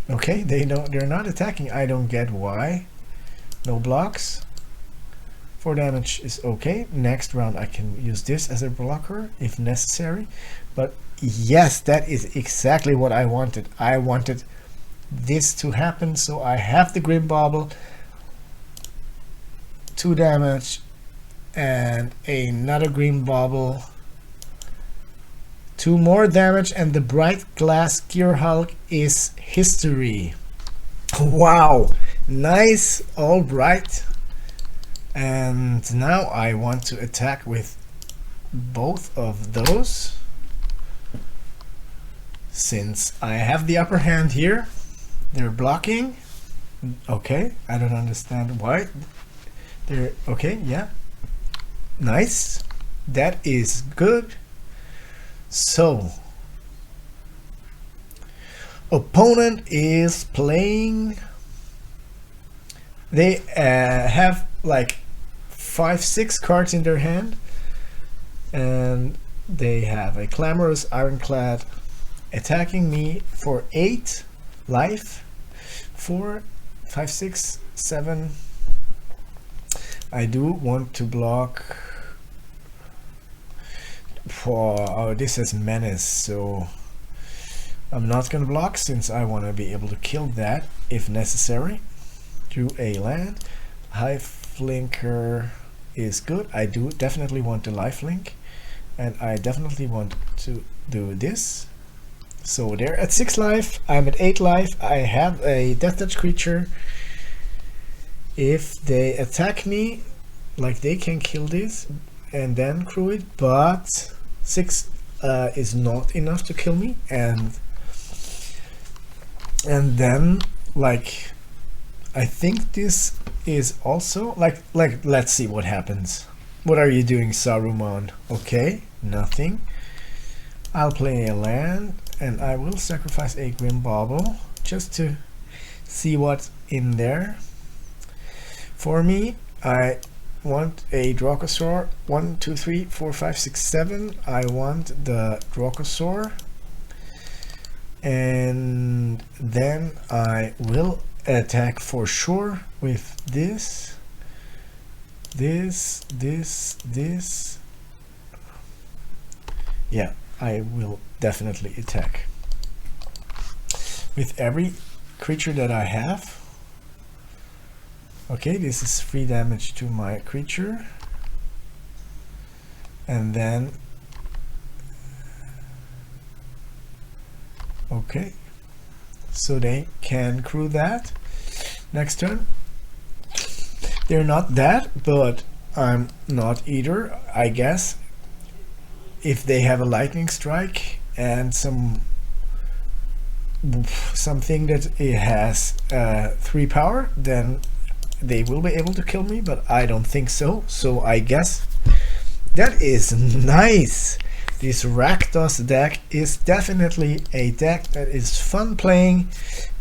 Okay, they're not attacking. I don't get why. No blocks. 4 damage is okay. Next round I can use this as a blocker if necessary. But yes, that is exactly what I wanted. I wanted this to happen, so I have the Grim Bauble, 2 damage, and another Grim Bauble, 2 more damage, and the Bright Glass Gear Hulk is history. Wow, nice. All right, and now I want to attack with both of those since I have the upper hand here. They're blocking. Okay, I don't understand why. They're okay, yeah. Nice. That is good. So Opponent is playing. They have like 5-6 cards in their hand, and they have a Clamorous Ironclad attacking me for 8 life. 4, 5, 6, 7. I do want to block. Oh, this is Menace, so I'm not gonna block since I want to be able to kill that if necessary. Drew a land. Lifelinker is good. I do definitely want the lifelink, and I definitely want to do this. So they're at 6 life, I'm at 8 life. I have a Death Touch creature. If they attack me, like, they can kill this and then crew it, but 6 is not enough to kill me, and then, like, I think this is also like let's see what happens. What are you doing, Saruman? Okay, nothing. I'll play a land, and I will sacrifice a Grim Bauble just to see what's in there. For me, I want a Dracosaur. 1, 2, 3, 4, 5, 6, 7. I want the Dracosaur, and then I will attack for sure with this. Yeah, I will definitely attack with every creature that I have. Okay, this is 3 damage to my creature, and then okay, so they can crew that. Next turn, they're not that, but I'm not either, I guess. If they have a lightning strike and something that it has 3 power, then they will be able to kill me, but I don't think so. So I guess that is nice. This Rakdos deck is definitely a deck that is fun playing,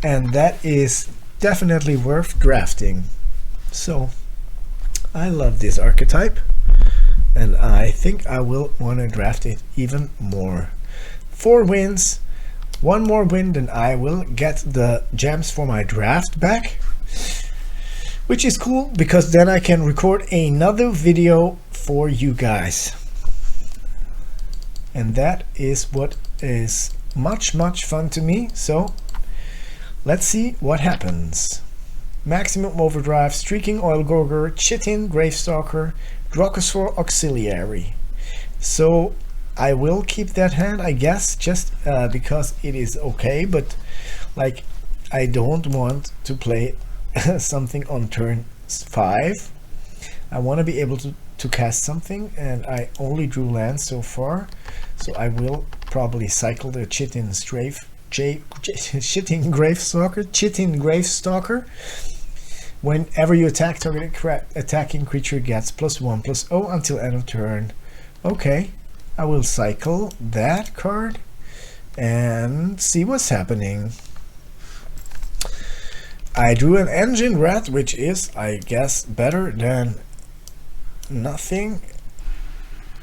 and that is definitely worth drafting. So I love this archetype, and I think I will want to draft it even more. 4 wins, 1 more win, then I will get the gems for my draft back, which is cool because then I can record another video for you guys. And that is what is much fun to me. So let's see what happens. Maximum Overdrive, Streaking Oilgorger, Chitin Gravestalker, Dracosaur Auxiliary. So I will keep that hand, I guess, just because it is okay, but like, I don't want to play something on turn 5. I want to be able to cast something, and I only drew lands so far, so I will probably cycle the Chitin Gravestalker. Whenever you attack, target attacking creature gets +1/+0 until end of turn. Okay, I will cycle that card and see what's happening. I drew an Engine Rat, which is, I guess, better than nothing.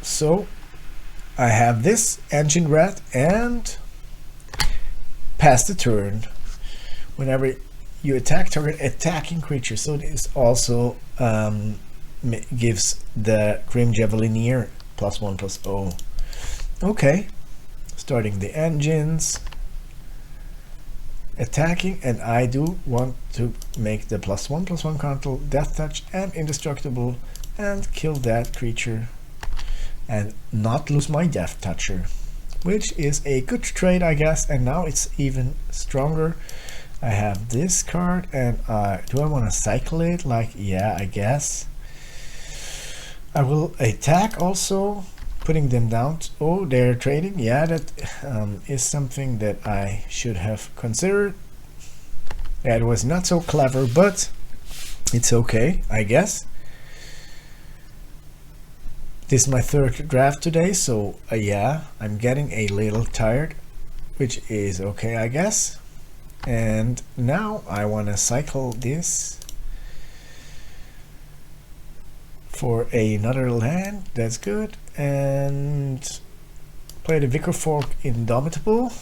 So I have this Engine Rat and pass the turn. Whenever you attack, target attacking creature. So this also gives the Grim Javelineer +1/+0. Okay, starting the engines, attacking, and I do want to make the +1/+1 control, Death Touch, and Indestructible, and kill that creature and not lose my Death Toucher, which is a good trade, I guess. And now it's even stronger. I have this card, and do I want to cycle it? Like, yeah, I guess. I will attack also, putting them down. Oh, they're trading. Yeah, that is something that I should have considered. Yeah, it was not so clever, but it's okay, I guess. This is my 3rd draft today, so yeah, I'm getting a little tired, which is okay, I guess. And now I want to cycle this for another land. That's good. And play the Vicar Fork Indomitable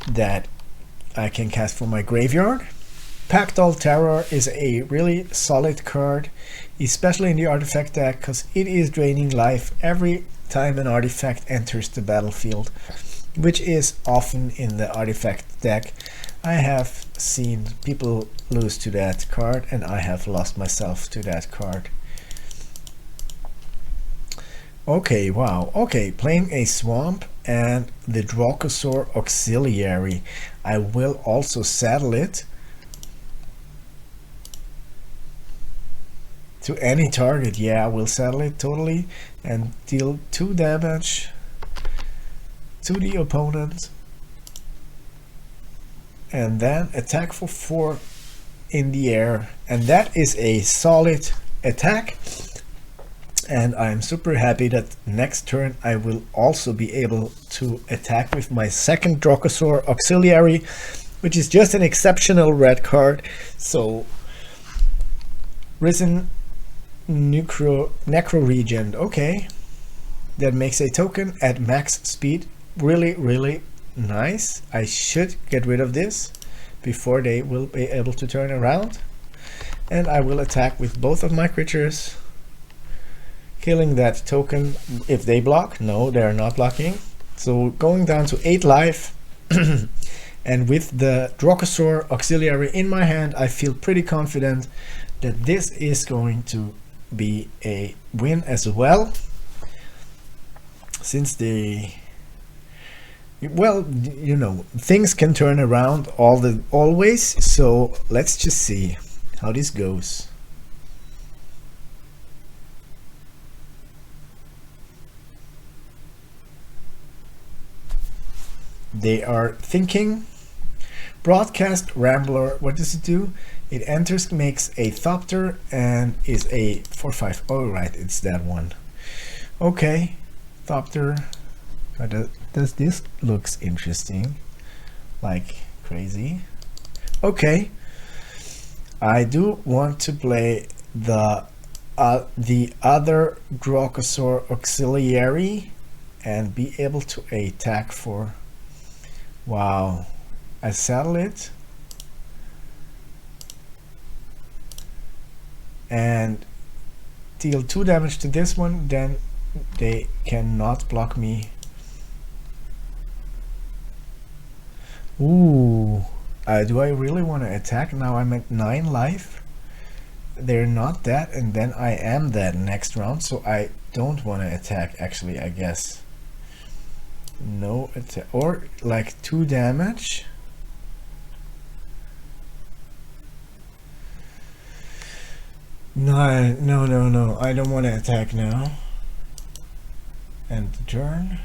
that I can cast from my graveyard. Pactal Terror is a really solid card, especially in the artifact deck, because it is draining life every time an artifact enters the battlefield, which is often in the artifact deck. I have seen people lose to that card, and I have lost myself to that card. Okay, wow. Okay, playing a Swamp and the Dracosaur Auxiliary. I will also saddle it to any target. Yeah, I will saddle it totally and deal 2 damage to the opponent. And then attack for 4 in the air. And that is a solid attack. And I'm super happy that next turn I will also be able to attack with my second Dracosaur Auxiliary, which is just an exceptional red card. So Risen Necro Regent, okay. That makes a token at max speed. Really, really nice. I should get rid of this before they will be able to turn around. And I will attack with both of my creatures, killing that token if they block. No, they're not blocking. So going down to 8 life. And with the Dracosaur Auxiliary in my hand, I feel pretty confident that this is going to be a win as well. Since they, well, you know, things can turn around always. So let's just see how this goes. They are thinking. Broadcast Rambler, what does it do? It enters, makes a Thopter, and is a 4/5. Oh, right, it's that one. Okay, Thopter. Does this looks interesting? Like crazy. Okay, I do want to play the other Dracosaur Auxiliary and be able to attack for. Wow. I saddle it and deal 2 damage to this one, then they cannot block me. Ooh, do I really want to attack? Now I'm at 9 life. They're not that, and then I am that next round, so I don't want to attack actually, I guess. No attack, or like 2 damage. No, I don't want to attack now. And turn.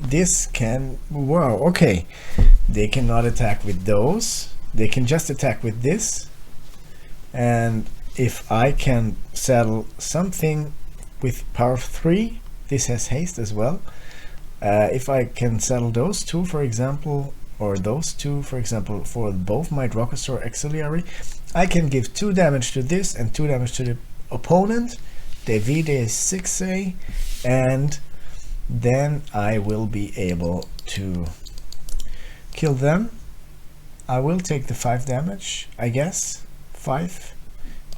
This can, wow, okay. They cannot attack with those. They can just attack with this. And if I can saddle something with power 3, this has haste as well. If I can saddle those 2, for example, or those 2, for example, for both my Dracosaur Auxiliary, I can give 2 damage to this and 2 damage to the opponent. Divide 6A, and then I will be able to kill them. I will take the 5 damage, I guess. 5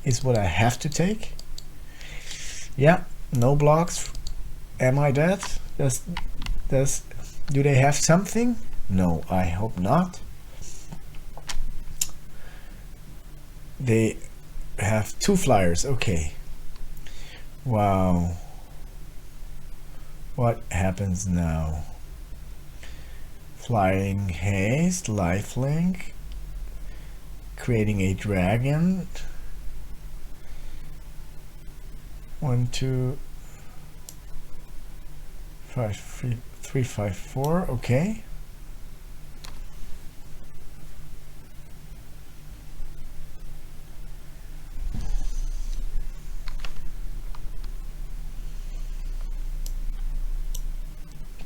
is what I have to take. Yeah, no blocks. Am I dead? Do they have something? No, I hope not. They have 2 flyers, okay. Wow. What happens now? Flying haste, lifelink, creating a dragon. 1, 2, 5, 3, 5, 4, okay.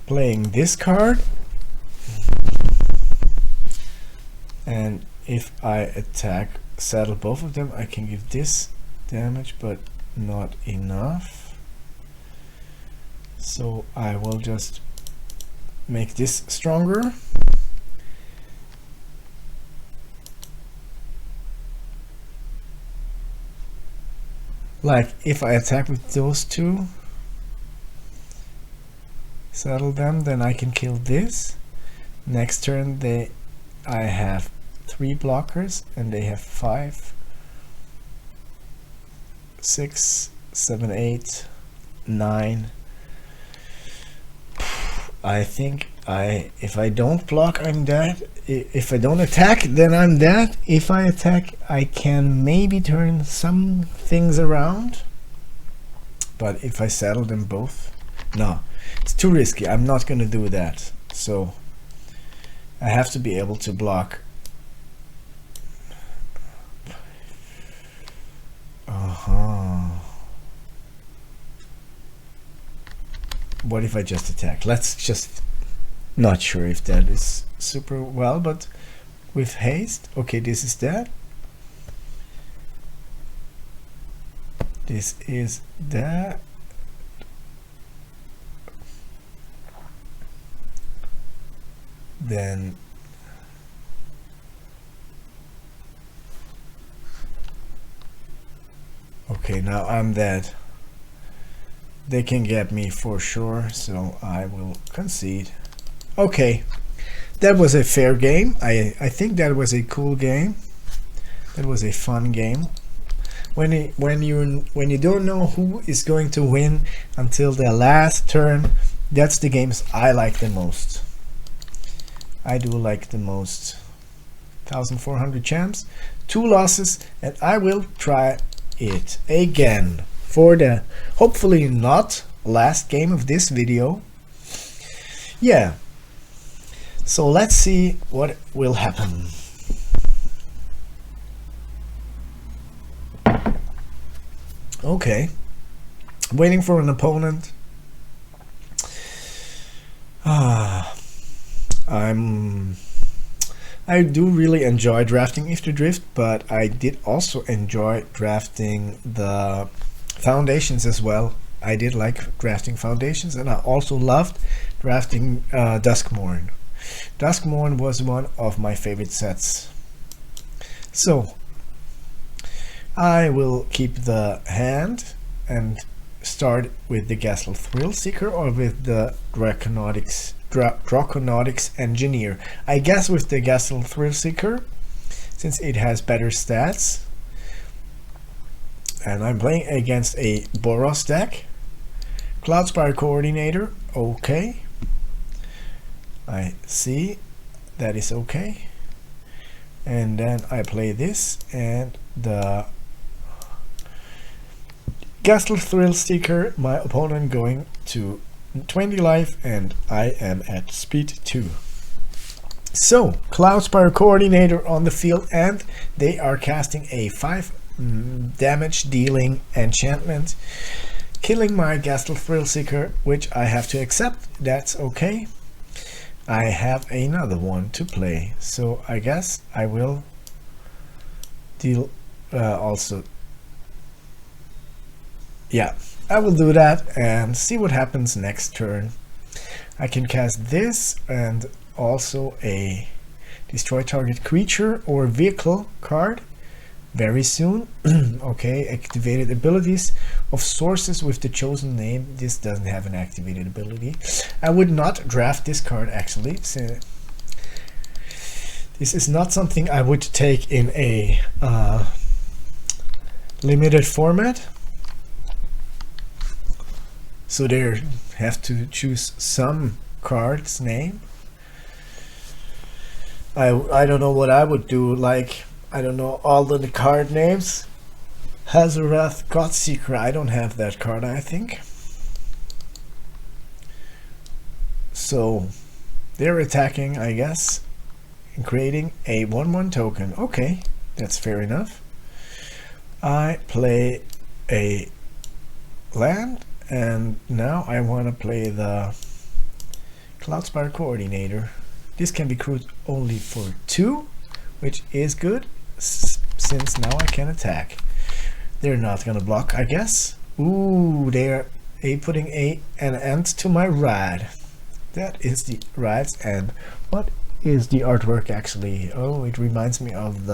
playing this card, and if I attack, saddle both of them, I can give this damage, but not enough. So I will just make this stronger. Like if I attack with those two, saddle them, then I can kill this. Next turn I have 3 blockers and they have 5, 6, 7, 8, 9. I think if I don't block, I'm dead. If I don't attack, then I'm dead. If I attack, I can maybe turn some things around. But if I saddle them both, no, it's too risky. I'm not going to do that. So I have to be able to block. What if I just attack? Let's just, not sure if that is super well, but with haste, okay, this is that. This is that. Then okay, now I'm dead. They can get me for sure, so I will concede. Okay, that was a fair game. I think that was a cool game. That was a fun game. When you don't know who is going to win until the last turn, that's the games I like the most. I do like the most. 1400 champs, 2 losses, and I will try it again for the hopefully not last game of this video. Yeah, so let's see what will happen. Okay, waiting for an opponent. I do really enjoy drafting Aetherdrift, but I did also enjoy drafting the foundations as well. I did like drafting foundations, and I also loved drafting Duskmourn. Duskmourn was one of my favorite sets. So I will keep the hand and start with the Ghastly Thrillseeker or with the Draconautics Engineer. I guess with the Ghastly Thrillseeker, since it has better stats. And I'm playing against a Boros deck. Cloudspire Coordinator, okay. I see, that is okay. And then I play this and the Ghastly Thrillseeker, my opponent going to 20 life and I am at speed 2. So Cloudspire Coordinator on the field, and they are casting a 5 damage dealing enchantment, killing my Ghastly Thrillseeker, which I have to accept. That's okay. I have another one to play, so I guess I will deal also. Yeah, I will do that and see what happens next turn. I can cast this and also a destroy target creature or vehicle card very soon. Okay, activated abilities of sources with the chosen name. This doesn't have an activated ability. I would not draft this card actually. So this is not something I would take in a limited format. So there have to choose some card's name. I don't know what I would do, like I don't know all the card names. Hazarath Godseeker, I don't have that card, I think. So they're attacking, I guess, and creating a 1/1 token. Okay, that's fair enough. I play a land, and now I want to play the Cloudspire Coordinator. This can be crewed only for 2, which is good, since now I can attack. They're not gonna block, I guess. Ooh, they're putting an end to my ride. That is the rides. And what is the artwork actually? Oh, it reminds me of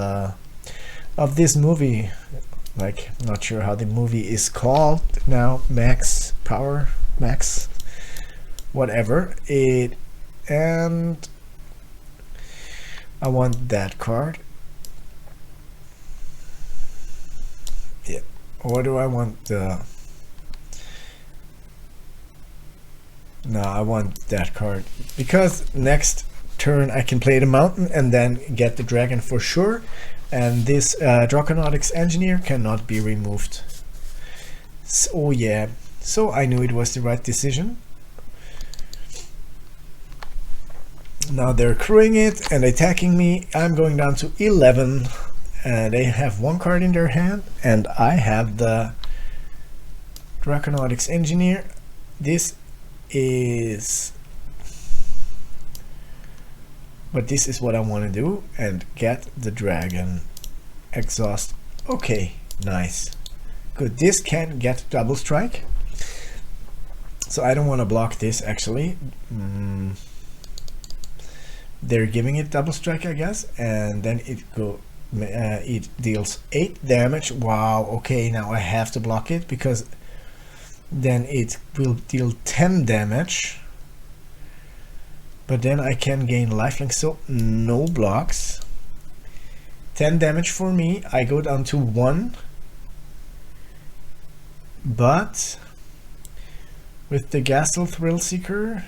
this movie. Like, not sure how the movie is called now. Max Power, Max, whatever it. And I want that card. Yeah. Or do I want the... No, I want that card, because next turn I can play the mountain and then get the dragon for sure, and this Draconautics Engineer cannot be removed. So yeah, so I knew it was the right decision. Now they're crewing it and attacking me. I'm going down to 11. They have 1 card in their hand, and I have the Draconautics Engineer. This is... But this is what I want to do, and get the dragon. Exhaust. Okay, nice. Good. This can get double strike. So I don't want to block this actually. They're giving it double strike, I guess, and then it deals 8 damage. Wow, okay, now I have to block it, because then it will deal 10 damage. But then I can gain lifelink, so no blocks. 10 damage for me. I go down to 1. But with the Gastel Thrill Seeker,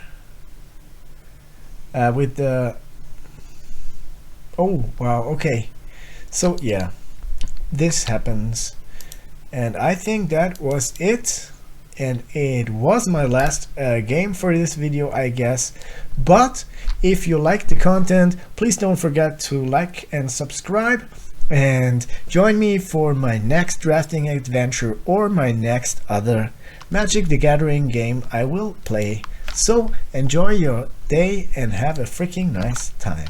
with the... Oh, wow, okay. So yeah, this happens. And I think that was it. And it was my last game for this video, I guess. But if you like the content, please don't forget to like and subscribe, and join me for my next drafting adventure or my next other Magic the Gathering game I will play. So enjoy your day and have a freaking nice time.